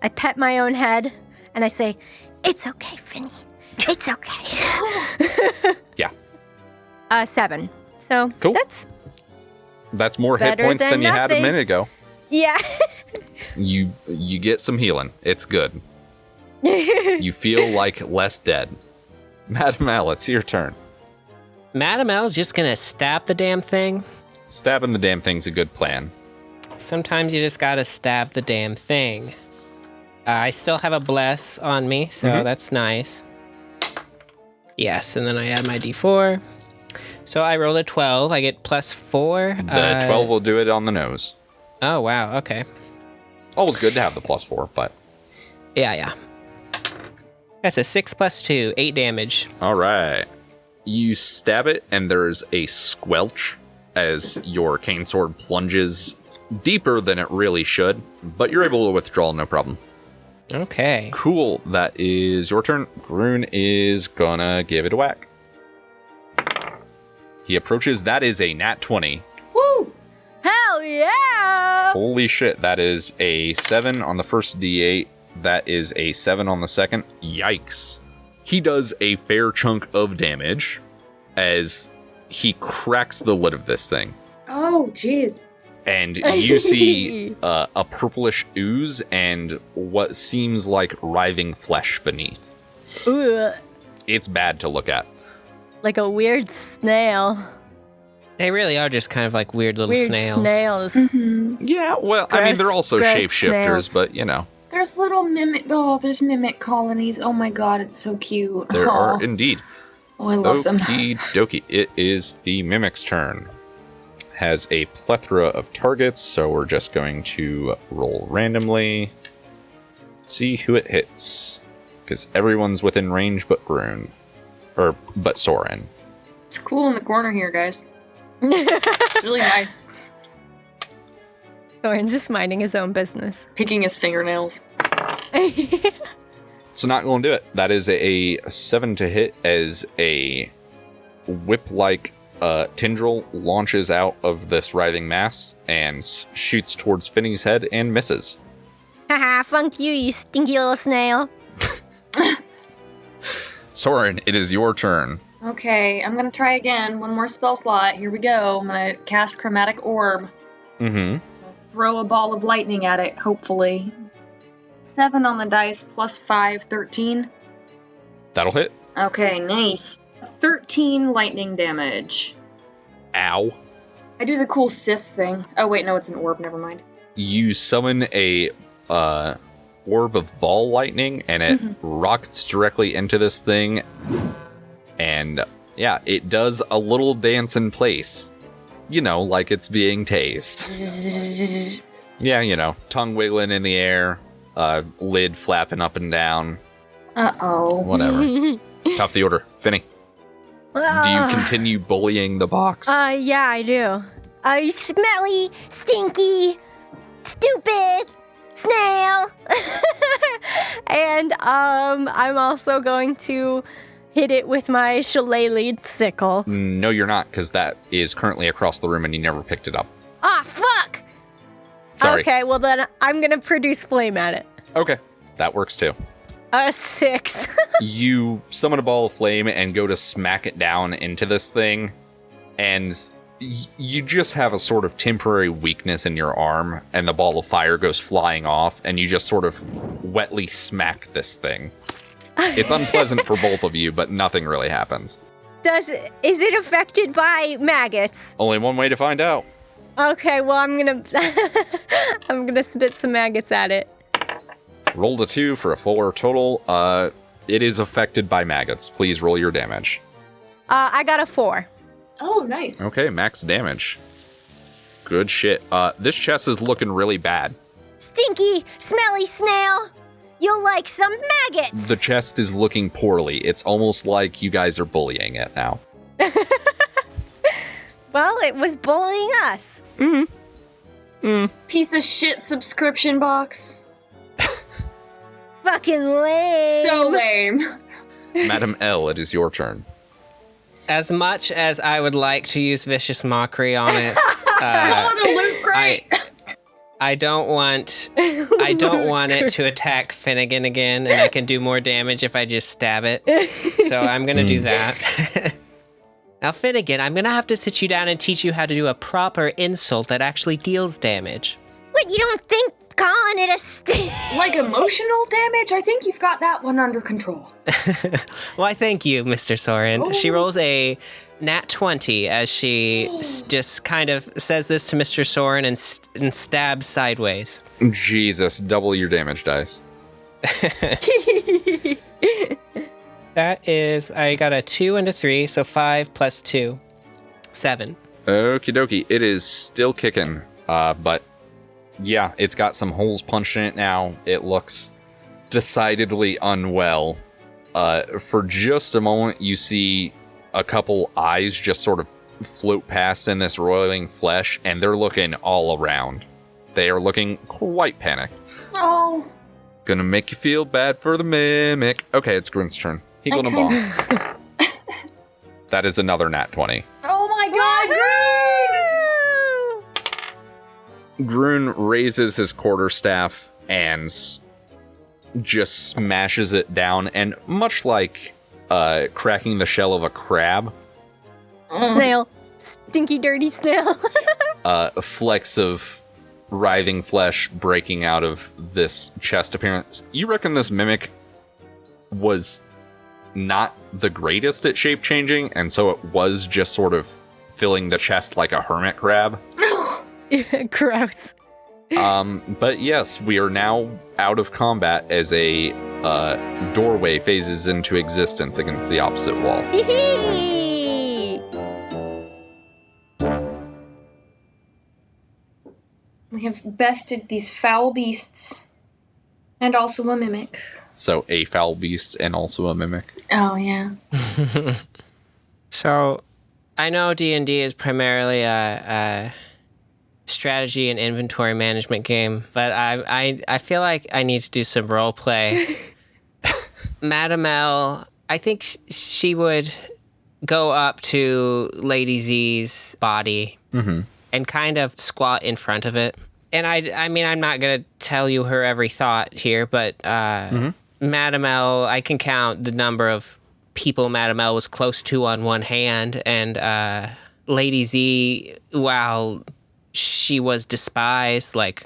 Speaker 6: I pet my own head and I say, "It's okay, Finny. It's okay."
Speaker 2: Yeah.
Speaker 6: 7. So
Speaker 2: Cool.
Speaker 6: that's
Speaker 2: more hit
Speaker 6: better
Speaker 2: points
Speaker 6: than
Speaker 2: than you had a
Speaker 6: nothing.
Speaker 2: minute ago.
Speaker 6: yeah.
Speaker 2: You get some healing. It's good. You feel like less dead. Madam L, it's your turn.
Speaker 1: Madame L's just gonna stab the damn thing.
Speaker 2: Stabbing the damn thing's a good plan.
Speaker 1: Sometimes you just gotta stab the damn thing. I still have a bless on me, so that's nice. Yes, and then I add my d4. So I rolled a 12. I get plus 4.
Speaker 2: The 12 will do it on the nose.
Speaker 1: Oh, wow. Okay.
Speaker 2: Always good to have the plus 4, but...
Speaker 1: Yeah. That's a 6 plus 2, 8 damage.
Speaker 2: All right. You stab it, and there's a squelch as your cane sword plunges deeper than it really should, but you're able to withdraw no problem.
Speaker 1: Okay.
Speaker 2: Cool. That is your turn. Groon is gonna give it a whack. He approaches. That is a nat 20.
Speaker 5: Woo!
Speaker 6: Hell yeah!
Speaker 2: Holy shit. That is a 7 on the first d8. That is a 7 on the second. Yikes. He does a fair chunk of damage as he cracks the lid of this thing.
Speaker 5: Oh, jeez.
Speaker 2: And you see a purplish ooze and what seems like writhing flesh beneath.
Speaker 6: Ugh,
Speaker 2: It's bad to look at.
Speaker 6: like a weird snail.
Speaker 1: They really are just kind of like weird little
Speaker 6: Weird
Speaker 1: snails.
Speaker 6: snails.
Speaker 2: Yeah, well, I mean, they're also
Speaker 6: Gross
Speaker 2: shapeshifters,
Speaker 6: snails.
Speaker 2: but you know,
Speaker 5: There's little mimic. Oh, there's mimic colonies. Oh my god, it's so cute.
Speaker 2: there
Speaker 5: oh.
Speaker 2: are indeed.
Speaker 5: Oh, I love them.
Speaker 2: Okie dokie. It is the mimic's turn. Has a plethora of targets, so we're just going to roll randomly. See who it hits. Because everyone's within range but Groon. But Sorrin.
Speaker 5: It's cool in the corner here, guys. It's really nice.
Speaker 6: Sorrin's just minding his own business.
Speaker 5: Picking his fingernails.
Speaker 2: It's not going to do it. That is a 7 to hit as a whip-like tendril launches out of this writhing mass and shoots towards Finny's head and misses.
Speaker 6: Haha, funk you, you stinky little snail.
Speaker 2: Sorrin, it is your turn.
Speaker 5: Okay, I'm gonna try again. One more spell slot. Here we go. I'm gonna cast Chromatic Orb.
Speaker 2: Mm-hmm.
Speaker 5: Throw a ball of lightning at it, hopefully. 7 on the dice, plus 5, 13.
Speaker 2: That'll hit.
Speaker 5: Okay, nice. 13 lightning damage.
Speaker 2: Ow.
Speaker 5: I do the cool Sith thing. Oh, wait, no, it's an orb. Never mind.
Speaker 2: You summon a orb of ball lightning, and it rockets directly into this thing. And, yeah, it does a little dance in place. You know, like it's being tased. Yeah, you know, tongue wiggling in the air, lid flapping up and down.
Speaker 5: Uh-oh.
Speaker 2: Whatever. Top of the order. Finny. Do you continue bullying the box?
Speaker 6: Yeah, I do. You smelly, stinky, stupid snail. And I'm also going to hit it with my shillelagh sickle.
Speaker 2: No, you're not, because that is currently across the room and you never picked it up.
Speaker 6: Ah, fuck!
Speaker 2: Sorry.
Speaker 6: Okay, well then I'm gonna produce flame at it.
Speaker 2: Okay, that works too.
Speaker 6: 6.
Speaker 2: You summon a ball of flame and go to smack it down into this thing, and you just have a sort of temporary weakness in your arm, and the ball of fire goes flying off, and you just sort of wetly smack this thing. It's unpleasant for both of you, but nothing really happens.
Speaker 6: Is it affected by maggots?
Speaker 2: Only one way to find out.
Speaker 6: Okay, well I'm gonna spit some maggots at it.
Speaker 2: Roll a 2 for a 4 total. It is affected by maggots. Please roll your damage.
Speaker 6: I got a 4.
Speaker 5: Oh, nice.
Speaker 2: Okay, max damage. Good shit. This chest is looking really bad.
Speaker 6: Stinky, smelly snail. You'll like some maggots.
Speaker 2: The chest is looking poorly. It's almost like you guys are bullying it now.
Speaker 6: Well, it was bullying us.
Speaker 5: Piece of shit subscription box.
Speaker 6: Fucking lame.
Speaker 5: So lame.
Speaker 2: Madam L, it is your turn.
Speaker 1: As much as I would like to use vicious mockery on it,
Speaker 5: Oh, the loot crate.
Speaker 1: I don't want it to attack Finnegan again, and I can do more damage if I just stab it. So I'm gonna do that. Now, Finnegan, I'm gonna have to sit you down and teach you how to do a proper insult that actually deals damage.
Speaker 6: What, you don't think calling it a
Speaker 5: Like emotional damage? I think you've got that one under control.
Speaker 1: Why, thank you, Mr. Sorrin.
Speaker 5: Oh.
Speaker 1: She rolls a nat 20 as she just kind of says this to Mr. Sorrin and stabs sideways.
Speaker 2: Jesus, double your damage dice.
Speaker 1: That is, I got a 2 and a 3, so 5 plus 2. 7.
Speaker 2: Okie dokie, it is still kicking, but yeah, it's got some holes punched in it now. It looks decidedly unwell. For just a moment, you see a couple eyes just sort of float past in this roiling flesh, and they're looking all around. They are looking quite panicked.
Speaker 5: Oh.
Speaker 2: Gonna make you feel bad for the mimic. Okay, it's Grun's turn. He gonna
Speaker 5: Okay.
Speaker 2: bomb. That is another nat 20.
Speaker 5: Oh my god,
Speaker 2: Grun raises his quarterstaff and just smashes it down, and much like cracking the shell of a crab,
Speaker 6: snail. Stinky, dirty snail.
Speaker 2: flecks of writhing flesh breaking out of this chest appearance. You reckon this mimic was not the greatest at shape changing, and so it was just sort of filling the chest like a hermit crab?
Speaker 6: Gross.
Speaker 2: But yes, we are now out of combat as a doorway phases into existence against the opposite wall.
Speaker 5: We have bested these foul beasts. And also a mimic.
Speaker 2: So a foul beast and also a mimic.
Speaker 5: Oh, yeah.
Speaker 1: So, I know D&D is primarily a strategy and inventory management game, but I feel like I need to do some role play. Madam L, I think she would go up to Lady Z's body and kind of squat in front of it. And I mean, I'm not going to tell you her every thought here, but Madame L, I can count the number of people Madame L was close to on one hand, and Lady Z, while she was despised, like,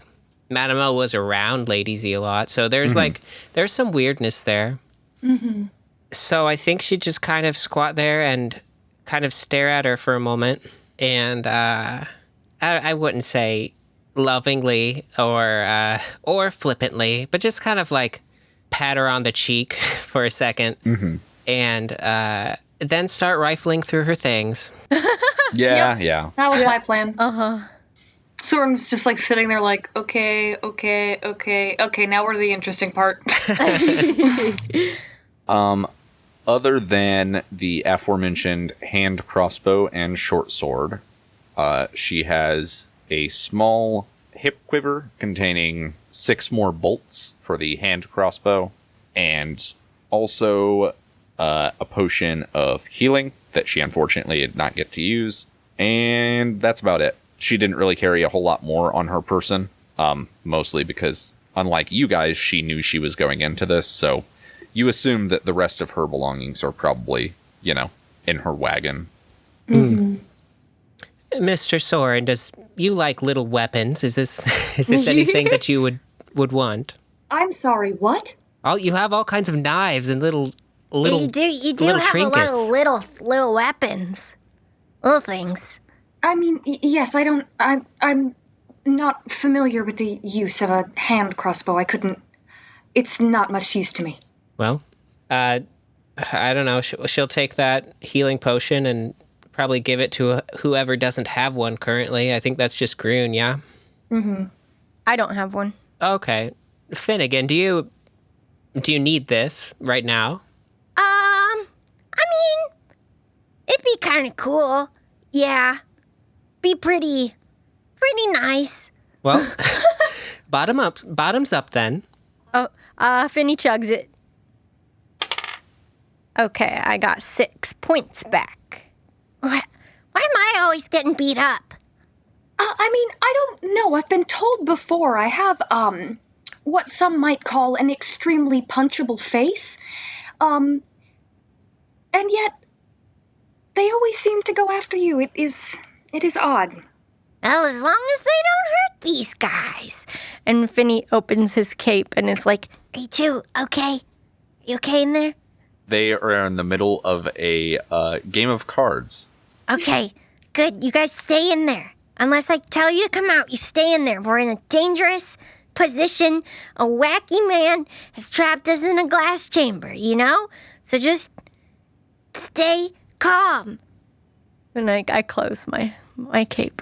Speaker 1: Madame L was around Lady Z a lot, so there's there's some weirdness there. So I think she'd just kind of squat there and kind of stare at her for a moment, and I wouldn't say lovingly or flippantly, but just kind of like pat her on the cheek for a second, and then start rifling through her things.
Speaker 2: Yeah.
Speaker 5: That was my plan.
Speaker 3: Uh-huh.
Speaker 5: Sorrin's just like sitting there like, okay, now we're the interesting part.
Speaker 2: Other than the aforementioned hand crossbow and short sword, she has a small hip quiver containing 6 more bolts for the hand crossbow, and also a potion of healing that she unfortunately did not get to use, and that's about it. She didn't really carry a whole lot more on her person, mostly because, unlike you guys, she knew she was going into this, so you assume that the rest of her belongings are probably, in her wagon.
Speaker 1: Mr. Sorrin, does you like little weapons? Is this anything that you would want?
Speaker 5: I'm sorry, what?
Speaker 1: You have all kinds of knives and little
Speaker 6: You do
Speaker 1: little
Speaker 6: have
Speaker 1: trinkets.
Speaker 6: a lot of little weapons. Little things.
Speaker 5: I mean, yes, I'm not familiar with the use of a hand crossbow. It's not much use to me.
Speaker 1: Well, I don't know. She'll take that healing potion and probably give it to whoever doesn't have one currently. I think that's just Groon, yeah?
Speaker 3: I don't have one.
Speaker 1: Okay. Finnegan, do you need this right now?
Speaker 6: I mean, it'd be kind of cool. Yeah. Be pretty nice.
Speaker 1: Well, bottoms up then.
Speaker 3: Oh, Finny chugs it. Okay, I got 6 points back.
Speaker 6: Why am I always getting beat up?
Speaker 5: I mean, I don't know. I've been told before I have, what some might call an extremely punchable face. And yet, they always seem to go after you. It is odd.
Speaker 6: Well, as long as they don't hurt these guys.
Speaker 3: And Finny opens his cape and is like,
Speaker 6: Are you two okay? Are you okay in there?
Speaker 2: They are in the middle of a game of cards.
Speaker 6: Okay, good. You guys stay in there. Unless I tell you to come out, you stay in there. We're in a dangerous position. A wacky man has trapped us in a glass chamber, So just stay calm.
Speaker 3: and I close my cape.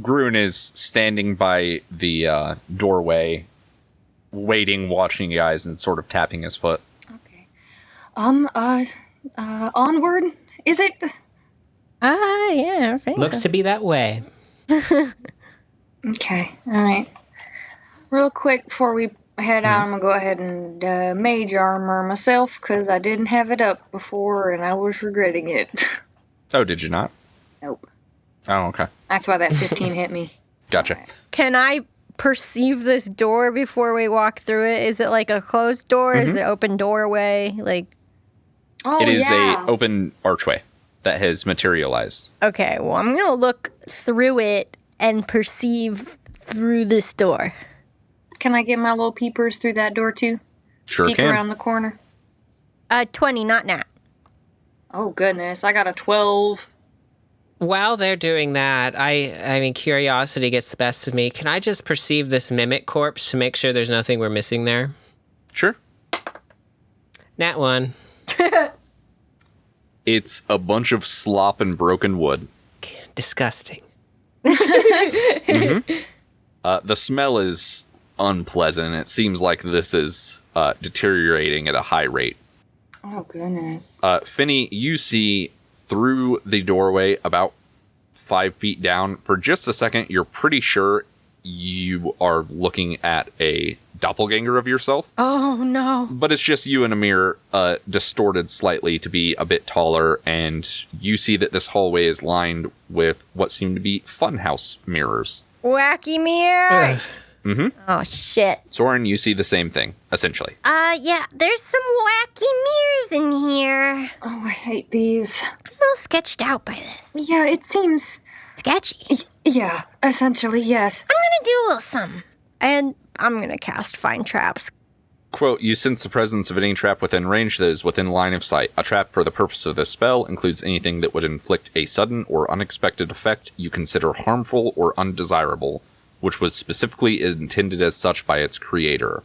Speaker 2: Groon is standing by the doorway, waiting, watching you guys, and sort of tapping his foot.
Speaker 5: Okay. Onward, is it?
Speaker 3: Yeah, I think
Speaker 1: Looks
Speaker 3: so.
Speaker 1: to be that way.
Speaker 5: Okay, alright. Real quick before we head out, I'm gonna go ahead and mage armor myself, because I didn't have it up before and I was regretting it.
Speaker 2: Oh, did you not?
Speaker 5: Nope.
Speaker 2: Oh, okay.
Speaker 5: That's why that 15 hit me.
Speaker 2: Gotcha.
Speaker 3: Can I perceive this door before we walk through it? Is it like a closed door? Is it open doorway? Like,
Speaker 5: Oh,
Speaker 2: It is
Speaker 5: yeah.
Speaker 2: a open archway that has materialized.
Speaker 3: okay, well, I'm gonna look through it and perceive through this door.
Speaker 5: Can I get my little peepers through that door too?
Speaker 2: Sure
Speaker 5: Peek
Speaker 2: can.
Speaker 5: around the corner.
Speaker 3: 20, not nat.
Speaker 5: Oh goodness, I got a 12.
Speaker 1: While they're doing that, I mean, curiosity gets the best of me. Can I just perceive this mimic corpse to make sure there's nothing we're missing there?
Speaker 2: Sure.
Speaker 1: Nat 1.
Speaker 2: It's a bunch of slop and broken wood.
Speaker 1: Disgusting.
Speaker 2: The smell is unpleasant. It seems like this is deteriorating at a high rate.
Speaker 5: Oh goodness.
Speaker 2: Finny, you see through the doorway about 5 feet down. For just a second, you're pretty sure you are looking at a doppelganger of yourself.
Speaker 3: Oh, no.
Speaker 2: But it's just you in a mirror, distorted slightly to be a bit taller, and you see that this hallway is lined with what seem to be funhouse mirrors.
Speaker 3: Wacky mirror.
Speaker 2: Mm-hmm.
Speaker 3: Oh, shit.
Speaker 2: Sorrin, you see the same thing, essentially.
Speaker 6: Yeah, there's some wacky mirrors in here.
Speaker 5: Oh, I hate these.
Speaker 6: I'm a little sketched out by this.
Speaker 5: Yeah, it seems...
Speaker 6: Sketchy.
Speaker 5: Yeah, essentially, yes.
Speaker 6: I'm gonna do a little something.
Speaker 3: And I'm going to cast Find Traps.
Speaker 2: Quote, you sense the presence of any trap within range that is within line of sight. A trap for the purpose of this spell includes anything that would inflict a sudden or unexpected effect you consider harmful or undesirable, which was specifically intended as such by its creator.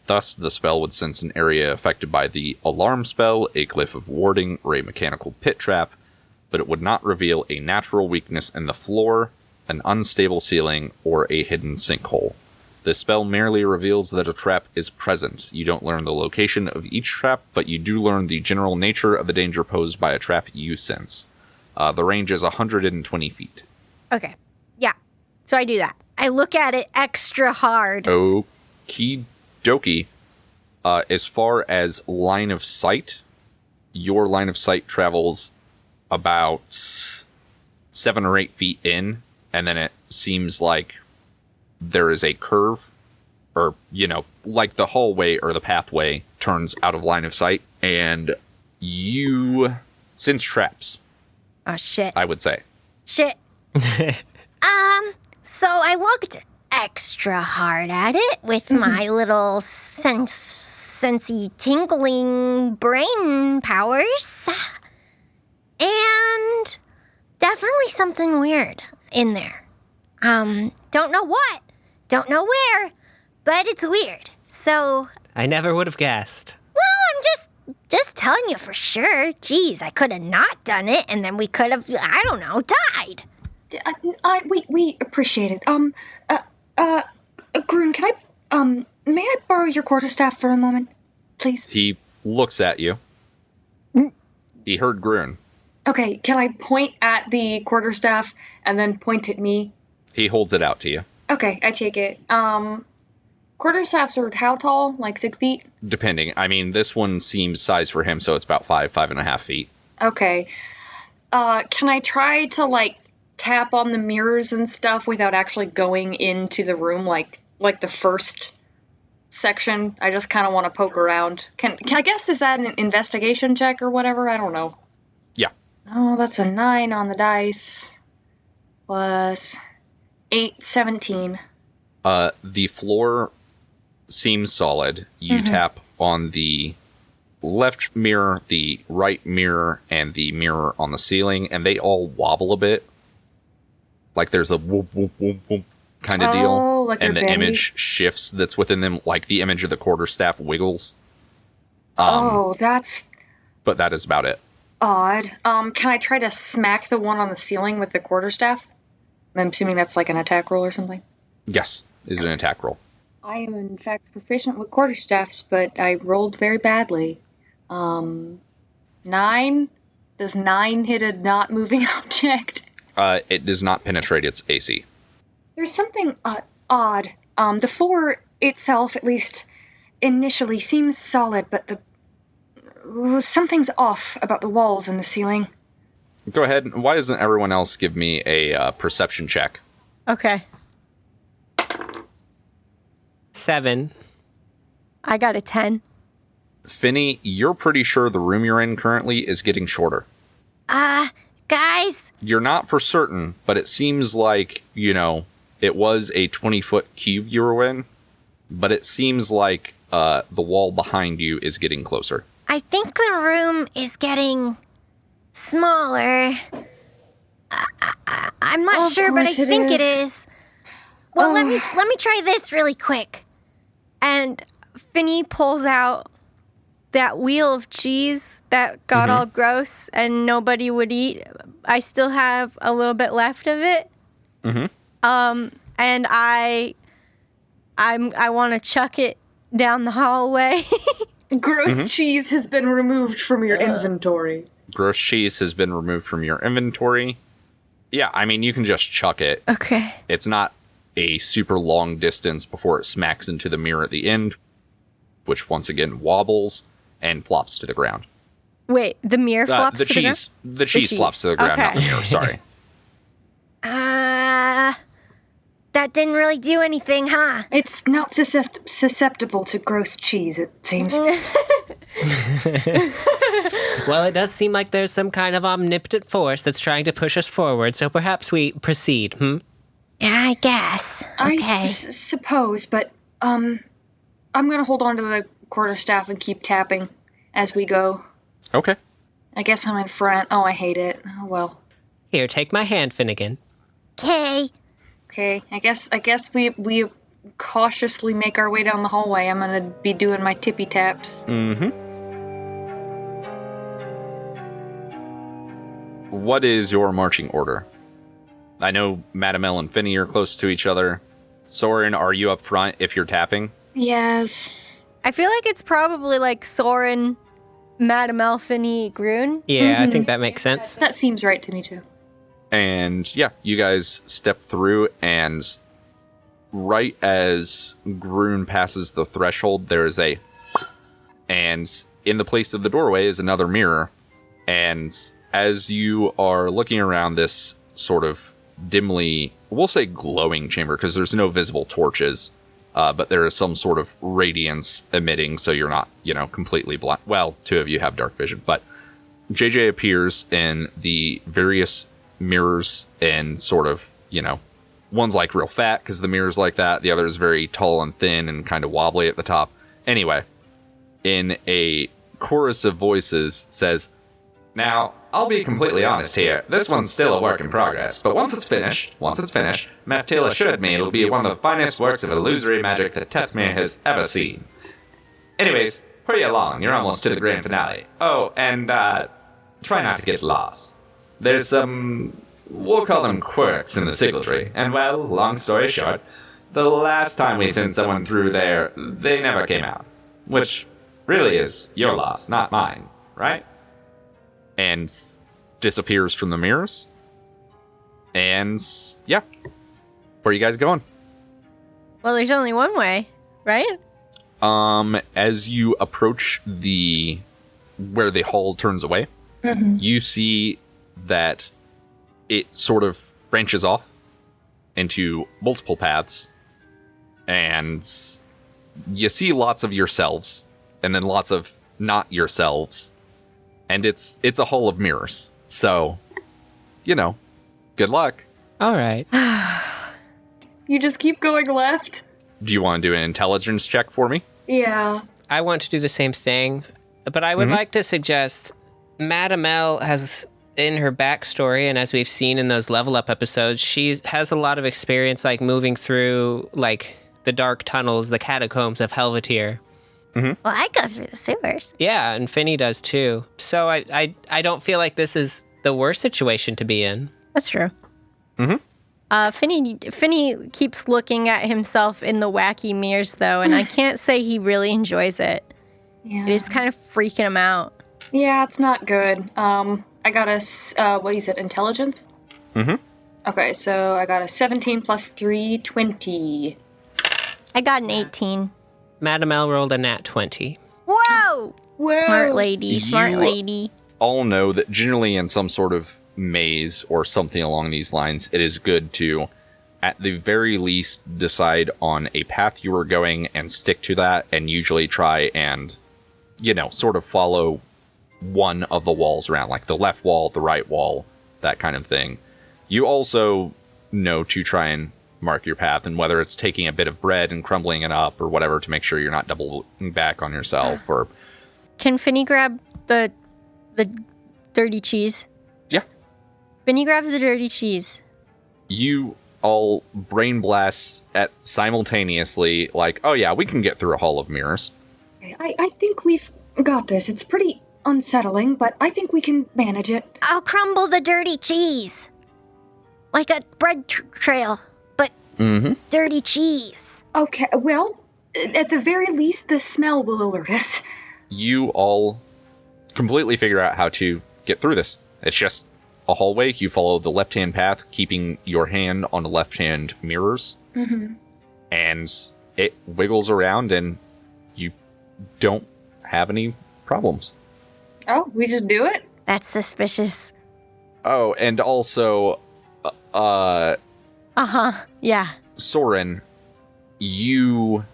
Speaker 2: Thus, the spell would sense an area affected by the alarm spell, a glyph of warding, or a mechanical pit trap, but it would not reveal a natural weakness in the floor, an unstable ceiling, or a hidden sinkhole. This spell merely reveals that a trap is present. You don't learn the location of each trap, but you do learn the general nature of the danger posed by a trap you sense. The range is 120 feet.
Speaker 3: Okay. Yeah. So I do that. I look at it extra hard.
Speaker 2: Okie dokie. As far as line of sight, your line of sight travels about 7 or 8 feet in, and then it seems like there is a curve, or, like the hallway or the pathway turns out of line of sight, and you sense traps,
Speaker 3: Oh, shit.
Speaker 2: I would say.
Speaker 3: Shit.
Speaker 6: So I looked extra hard at it with my little sensey tingling brain powers. And definitely something weird in there. Don't know what, don't know where, but it's weird. So,
Speaker 1: I never would have guessed.
Speaker 6: well, I'm just telling you for sure. Geez, I could have not done it, and then we could have, I don't know, died.
Speaker 5: We appreciate it. Groon, can may I borrow your quarterstaff for a moment, please?
Speaker 2: He looks at you. He heard Grun.
Speaker 5: Okay, can I point at the quarterstaff and then point at me?
Speaker 2: He holds it out to you.
Speaker 5: Okay, I take it. Quarterstaffs are how tall? Like 6 feet?
Speaker 2: Depending. I mean, this one seems size for him, so it's about 5.5 feet.
Speaker 5: Okay. Can I try to, tap on the mirrors and stuff without actually going into the room, like the first section? I just kind of want to poke around. Can I guess, is that an investigation check or whatever? I don't know.
Speaker 2: Yeah.
Speaker 5: Oh, that's a 9 on the dice. Plus 8, 17.
Speaker 2: The floor seems solid. You tap on the left mirror, the right mirror, and the mirror on the ceiling, and they all wobble a bit. Like there's a whoop, whoop, whoop, whoop kind of deal.
Speaker 5: Like
Speaker 2: and the
Speaker 5: bendy?
Speaker 2: image shifts that's within them, like the image of the quarterstaff wiggles.
Speaker 5: That's
Speaker 2: But that is about it.
Speaker 5: odd. Can I try to smack the one on the ceiling with the quarterstaff? I'm assuming that's like an attack roll or something.
Speaker 2: Yes, is an attack roll.
Speaker 5: I am in fact proficient with quarterstaffs, but I rolled very badly. 9? Does 9 hit a not moving object?
Speaker 2: It does not penetrate its AC.
Speaker 5: There's something odd. The floor itself, at least initially, seems solid, but something's off about the walls and the ceiling.
Speaker 2: Go ahead. Why doesn't everyone else give me a perception check?
Speaker 3: Okay.
Speaker 1: 7.
Speaker 3: I got a 10.
Speaker 2: Finny, you're pretty sure the room you're in currently is getting shorter.
Speaker 6: Guys,
Speaker 2: You're not for certain, but it seems like, it was a 20-foot cube you were in, but it seems like the wall behind you is getting closer.
Speaker 6: I think the room is getting smaller. I'm not
Speaker 5: Of
Speaker 6: sure, but I
Speaker 5: course it
Speaker 6: think it
Speaker 5: is.
Speaker 6: is. Well, let me try this really quick.
Speaker 3: And Finny pulls out that wheel of cheese that got all gross and nobody would eat. I still have a little bit left of it. And I want to chuck it down the hallway.
Speaker 5: Gross cheese has been removed from your inventory.
Speaker 2: Gross cheese has been removed from your inventory. Yeah, I mean, you can just chuck it.
Speaker 3: Okay.
Speaker 2: It's not a super long distance before it smacks into the mirror at the end, which once again wobbles and flops to the ground.
Speaker 3: Wait, the mirror flops
Speaker 2: The
Speaker 3: to the ground?
Speaker 2: cheese, the cheese flops to the ground, not the
Speaker 3: Okay.
Speaker 2: mirror. Sorry.
Speaker 6: That didn't really do anything, huh?
Speaker 5: It's not susceptible to gross cheese, it seems.
Speaker 1: Well, it does seem like there's some kind of omnipotent force that's trying to push us forward, so perhaps we proceed,
Speaker 6: Yeah, I guess. Okay.
Speaker 5: I suppose, but I'm gonna hold on to the quarterstaff and keep tapping as we go.
Speaker 2: Okay.
Speaker 5: I guess I'm in front. Oh, I hate it. Oh well.
Speaker 1: Here, take my hand, Finnegan.
Speaker 6: Okay.
Speaker 5: Okay, I guess we cautiously make our way down the hallway. I'm gonna be doing my tippy taps.
Speaker 2: What is your marching order? I know Madamel and Finny are close to each other. Sorrin, are you up front if you're tapping?
Speaker 5: Yes.
Speaker 3: I feel like it's probably like Sorrin, Madame Elfini, Groon.
Speaker 1: Yeah, I think that makes sense.
Speaker 5: That seems right to me too.
Speaker 2: And yeah, you guys step through, and right as Groon passes the threshold, there is and in the place of the doorway is another mirror. And as you are looking around this sort of dimly, we'll say glowing chamber, because there's no visible torches, but there is some sort of radiance emitting, so you're not, completely blind. Well, two of you have dark vision, but JJ appears in the various mirrors and sort of, one's like real fat because the mirror's like that. The other is very tall and thin and kind of wobbly at the top. Anyway, in a chorus of voices says, "Now, I'll be completely honest here. This one's still a work in progress, but once it's finished, Maptil assured me it'll be one of the finest works of illusory magic that Tethmir has ever seen. Anyways, hurry along. You're almost to the grand finale. Oh, and, try not to get lost. There's some, we'll call them quirks in the sigiltry, and well, long story short, the last time we sent someone through there, they never came out. Which really is your loss, not mine, right?" And disappears from the mirrors. And yeah, where are you guys going?
Speaker 3: Well, there's only one way, right?
Speaker 2: As you approach where the hall turns away, you see that it sort of branches off into multiple paths, and you see lots of yourselves, and then lots of not yourselves, and it's a hall of mirrors. So, good luck.
Speaker 1: All right.
Speaker 5: You just keep going left.
Speaker 2: Do you want to do an intelligence check for me?
Speaker 5: Yeah.
Speaker 1: I want to do the same thing, but I would like to suggest Madame L has, in her backstory, and as we've seen in those level up episodes, she has a lot of experience moving through the dark tunnels, the catacombs of Helvetir.
Speaker 6: Well, I go through the sewers.
Speaker 1: Yeah, and Finny does too. So I don't feel like this is the worst situation to be in.
Speaker 3: That's true. Finny keeps looking at himself in the wacky mirrors, though, and I can't say he really enjoys it.
Speaker 5: Yeah.
Speaker 3: It is kind of freaking him out.
Speaker 5: Yeah, it's not good. I got what you said, intelligence? Okay, so I got a 17 plus 3, 20.
Speaker 3: I got an 18.
Speaker 1: Madame L rolled a nat 20.
Speaker 3: Whoa!
Speaker 5: Whoa!
Speaker 3: Smart lady, smart
Speaker 2: You-
Speaker 3: lady.
Speaker 2: All know that generally in some sort of maze or something along these lines, it is good to, at the very least, decide on a path you are going and stick to that, and usually try and, sort of follow one of the walls around, like the left wall, the right wall, that kind of thing. You also know to try and mark your path, and whether it's taking a bit of bread and crumbling it up or whatever to make sure you're not doubling back on yourself, or...
Speaker 3: Can Finny grab the dirty cheese?
Speaker 2: Yeah.
Speaker 3: Finny grabs the dirty cheese.
Speaker 2: You all brain blasts at simultaneously, oh yeah, we can get through a hall of mirrors.
Speaker 5: I think we've got this. It's pretty unsettling, but I think we can manage it.
Speaker 6: I'll crumble the dirty cheese. Like a bread trail, but dirty cheese.
Speaker 5: Okay, well, at the very least, the smell will alert us.
Speaker 2: You all completely figure out how to get through this. It's just a hallway. You follow the left-hand path, keeping your hand on the left-hand mirrors, And it wiggles around, and you don't have any problems.
Speaker 5: Oh, we just do it?
Speaker 6: That's suspicious.
Speaker 2: Oh, and also,
Speaker 6: Yeah.
Speaker 2: Sorrin, you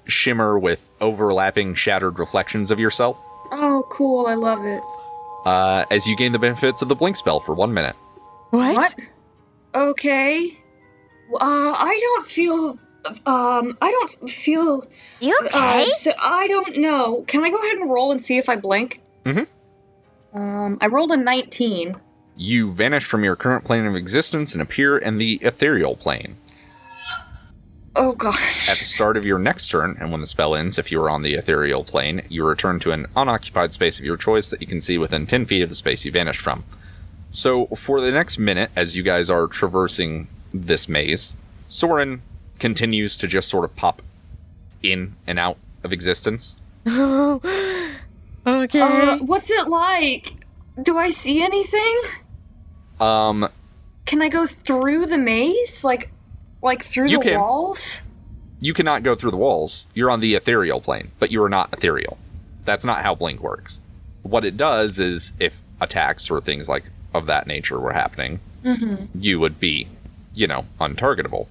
Speaker 2: shimmer with overlapping shattered reflections of yourself
Speaker 5: Oh, cool. I love it.
Speaker 2: as you gain the benefits of the blink spell for 1 minute.
Speaker 6: What?
Speaker 5: Okay. I don't feel.
Speaker 6: You okay?
Speaker 5: So I don't know. Can I go ahead and roll and see if I blink? I rolled a 19.
Speaker 2: You vanish from your current plane of existence and appear in the ethereal plane.
Speaker 5: Oh gosh.
Speaker 2: At the start of your next turn, and when the spell ends, if you are on the ethereal plane, you return to an unoccupied space of your choice that you can see within 10 feet of the space you vanished from. So, for the next minute, as you guys are traversing this maze, Sorrin continues to just sort of pop in and out of existence.
Speaker 6: Okay.
Speaker 5: What's it like? Do I see anything? Can I go through the maze? Like through
Speaker 2: You
Speaker 5: the
Speaker 2: can.
Speaker 5: walls?
Speaker 2: You cannot go through the walls. You're on the ethereal plane, but you are not ethereal. That's not how Blink works. What it does is, if attacks or things like of that nature were happening, you would be, untargetable.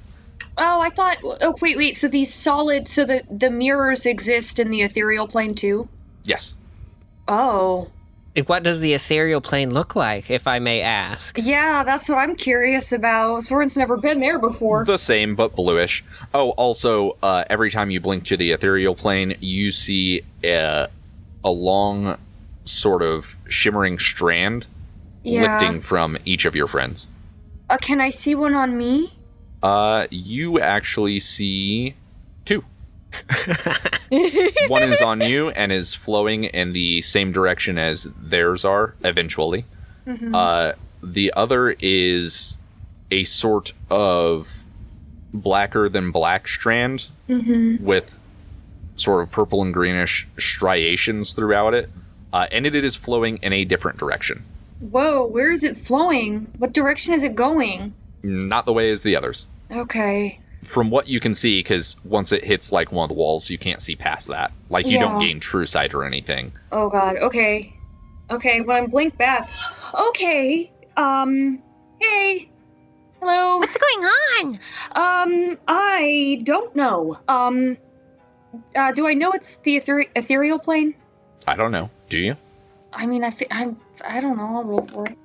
Speaker 5: Oh, I thought. Oh, wait. So these solid. So the mirrors exist in the ethereal plane too?
Speaker 2: Yes.
Speaker 5: Oh.
Speaker 1: And what does the ethereal plane look like, if I may ask?
Speaker 5: Yeah, that's what I'm curious about. Sorrin's never been there before.
Speaker 2: The same, but bluish. Oh, also, every time you blink to the ethereal plane, you see a long, sort of shimmering strand lifting from each of your friends.
Speaker 5: Can I see one on me?
Speaker 2: You actually see 2. One is on you and is flowing in the same direction as theirs are, eventually. The other is a sort of blacker than black strand with sort of purple and greenish striations throughout it. And it is flowing in a different direction.
Speaker 5: Whoa, where is it flowing? What direction is it going?
Speaker 2: Not the way as the others.
Speaker 5: Okay.
Speaker 2: From what you can see, because once it hits like one of the walls, you can't see past that. Like, you don't gain true sight or anything.
Speaker 5: Oh god, okay. Okay, when I blink back. Okay, hey. Hello.
Speaker 6: What's going on?
Speaker 5: I don't know. Do I know it's the ethereal plane?
Speaker 2: I don't know. Do you?
Speaker 5: I mean, I don't know. I'll roll for it.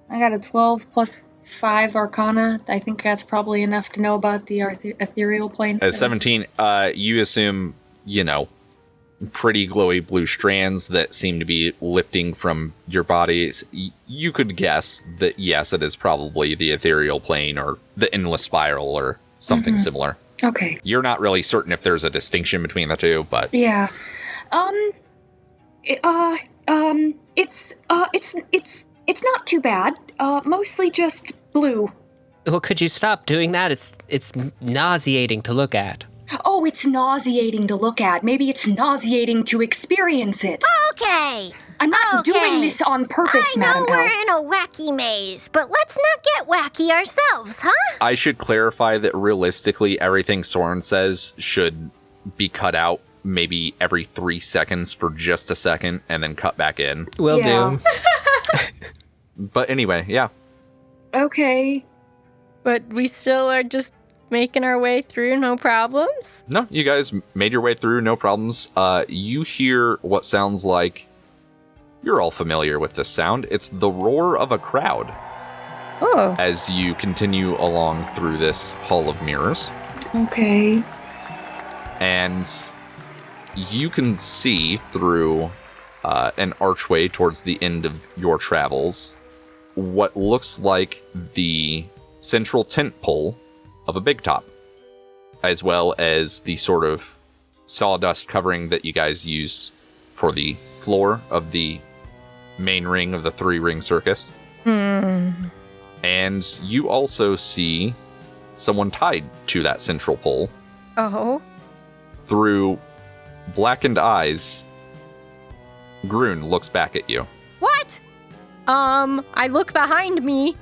Speaker 5: I got a 12 plus 5 Arcana. I think that's probably enough to know about the ethereal plane.
Speaker 2: At 17, you assume, pretty glowy blue strands that seem to be lifting from your body. You could guess that, yes, it is probably the ethereal plane or the endless spiral or something similar.
Speaker 5: Okay.
Speaker 2: You're not really certain if there's a distinction between the two, but...
Speaker 5: Yeah. It's not too bad. Mostly just blue.
Speaker 1: Well, could you stop doing that? It's nauseating to look at.
Speaker 5: Oh, it's nauseating to look at. Maybe it's nauseating to experience it.
Speaker 6: Okay.
Speaker 5: I'm not doing this on purpose,
Speaker 6: I know
Speaker 5: Madam
Speaker 6: we're
Speaker 5: L.
Speaker 6: in a wacky maze, but let's not get wacky ourselves, huh?
Speaker 2: I should clarify that realistically, everything Sorrin says should be cut out maybe every 3 seconds for just a second and then cut back in.
Speaker 1: Will do.
Speaker 2: But anyway, yeah.
Speaker 5: Okay.
Speaker 6: But we still are just making our way through, no problems?
Speaker 2: No, you guys made your way through, no problems. You hear what sounds like... You're all familiar with this sound. It's the roar of a crowd.
Speaker 6: Oh.
Speaker 2: As you continue along through this hall of mirrors.
Speaker 5: Okay.
Speaker 2: And you can see through an archway towards the end of your travels what looks like the central tent pole of a big top, as well as the sort of sawdust covering that you guys use for the floor of the main ring of the 3-ring circus. And you also see someone tied to that central pole.
Speaker 6: Oh.
Speaker 2: Through blackened eyes, Groon looks back at you.
Speaker 6: What? I look behind me.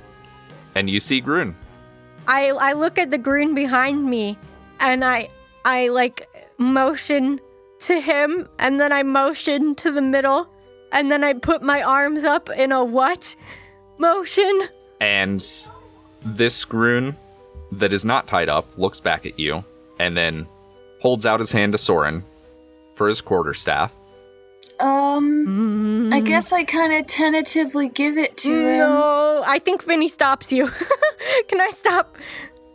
Speaker 2: And you see Groon.
Speaker 3: I look at the Groon behind me, and I like motion to him, and then I motion to the middle, and then I put my arms up in a what motion?
Speaker 2: And this Groon that is not tied up looks back at you and then holds out his hand to Sorrin for his quarterstaff.
Speaker 5: I guess I kind of tentatively give it to him.
Speaker 3: No, I think Finny stops you. Can I stop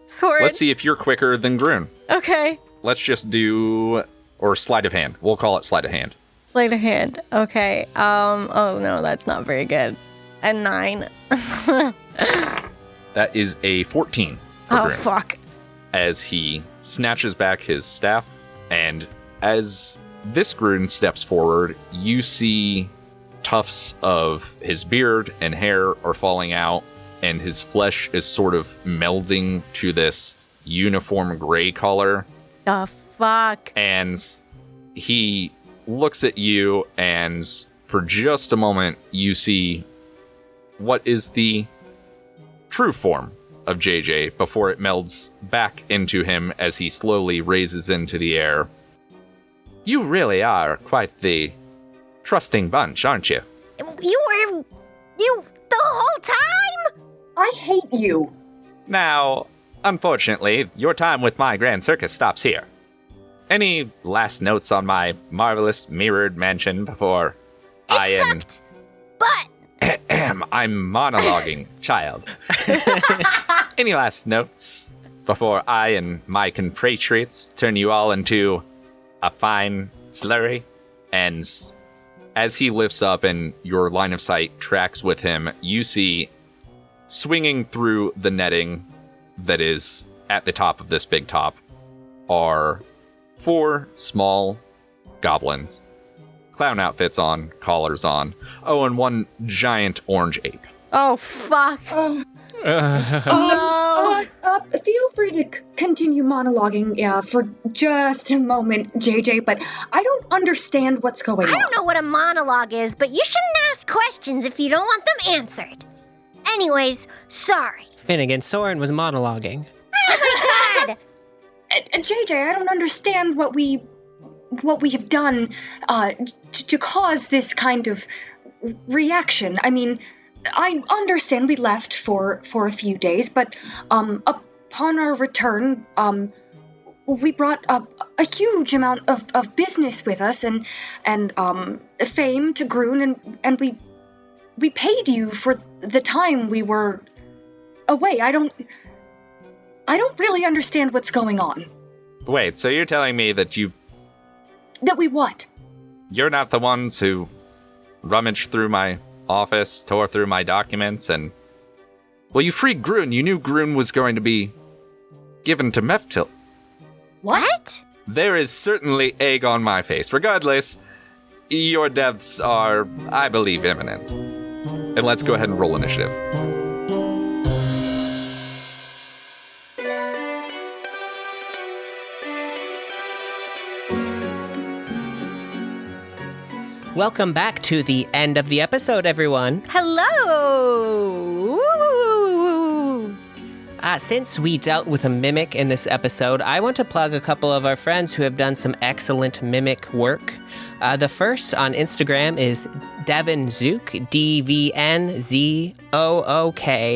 Speaker 3: Sorrin?
Speaker 2: Let's see if you're quicker than Groon.
Speaker 3: Okay.
Speaker 2: Let's just do, or sleight of hand. We'll call it sleight of hand.
Speaker 3: Sleight of hand. Okay. Oh no, that's not very good. A 9.
Speaker 2: That is a 14 for
Speaker 3: Oh,
Speaker 2: Groon.
Speaker 3: fuck.
Speaker 2: As he snatches back his staff, and as this Groon steps forward, you see tufts of his beard and hair are falling out, and his flesh is sort of melding to this uniform gray color.
Speaker 3: The fuck?
Speaker 2: And he looks at you, and for just a moment, you see what is the true form of JJ before it melds back into him as he slowly raises into the air. You really are quite the trusting bunch, aren't you?
Speaker 6: You the whole time?
Speaker 5: I hate you.
Speaker 2: Now, unfortunately, your time with my Grand Circus stops here. Any last notes on my marvelous mirrored mansion before
Speaker 6: It sucked, but
Speaker 2: I'm monologuing, child. Any last notes before I and my compatriots turn you all into a fine slurry? And as he lifts up and your line of sight tracks with him, you see swinging through the netting that is at the top of this big top are 4 small goblins. Clown outfits on, collars on. Oh, and 1 giant orange ape.
Speaker 3: Oh, fuck.
Speaker 5: Feel free to continue monologuing for just a moment, JJ, but I don't understand what's going on.
Speaker 6: I don't know what a monologue is, but you shouldn't ask questions if you don't want them answered. Anyways, sorry.
Speaker 1: Finnegan, Sorrin was monologuing.
Speaker 6: Oh my god!
Speaker 5: JJ, I don't understand what we have done to cause this kind of reaction. I mean, I understand we left for a few days, but upon our return, we brought a huge amount of business with us and fame to Groon, and we paid you for the time we were away. I don't really understand what's going on.
Speaker 2: Wait, so you're telling me that
Speaker 5: That we what?
Speaker 2: you're not the ones who rummaged through my office, tore through my documents, and... Well, you freed Groon. You knew Groon was going to be given to Meftil.
Speaker 6: What?
Speaker 2: There is certainly egg on my face. Regardless, your deaths are, I believe, imminent. And let's go ahead and roll initiative.
Speaker 1: Welcome back to the end of the episode, everyone.
Speaker 3: Hello!
Speaker 1: Since we dealt with a mimic in this episode, I want to plug a couple of our friends who have done some excellent mimic work. The first on Instagram is Devin Zook, DVNZOOK.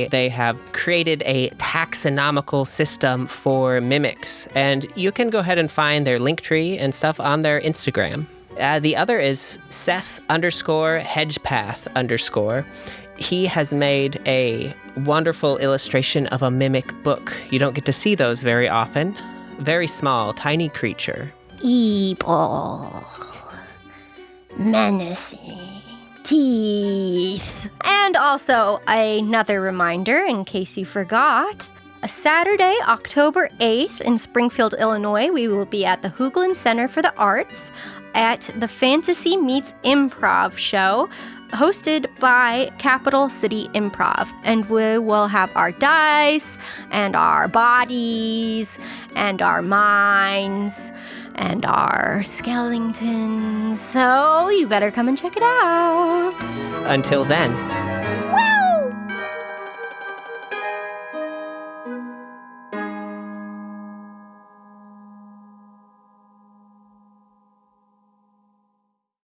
Speaker 1: They have created a taxonomical system for mimics, and you can go ahead and find their link tree and stuff on their Instagram. The other is Seth_Hedgepath_. He has made a wonderful illustration of a mimic book. You don't get to see those very often. Very small, tiny creature.
Speaker 6: Evil. Menacing. Teeth.
Speaker 3: And also, another reminder, in case you forgot, a Saturday, October 8th in Springfield, Illinois, we will be at the Hoogland Center for the Arts at the Fantasy Meets Improv show, hosted by Capital City Improv. And we will have our dice, and our bodies, and our minds, and our skeletons. So you better come and check it out.
Speaker 1: Until then,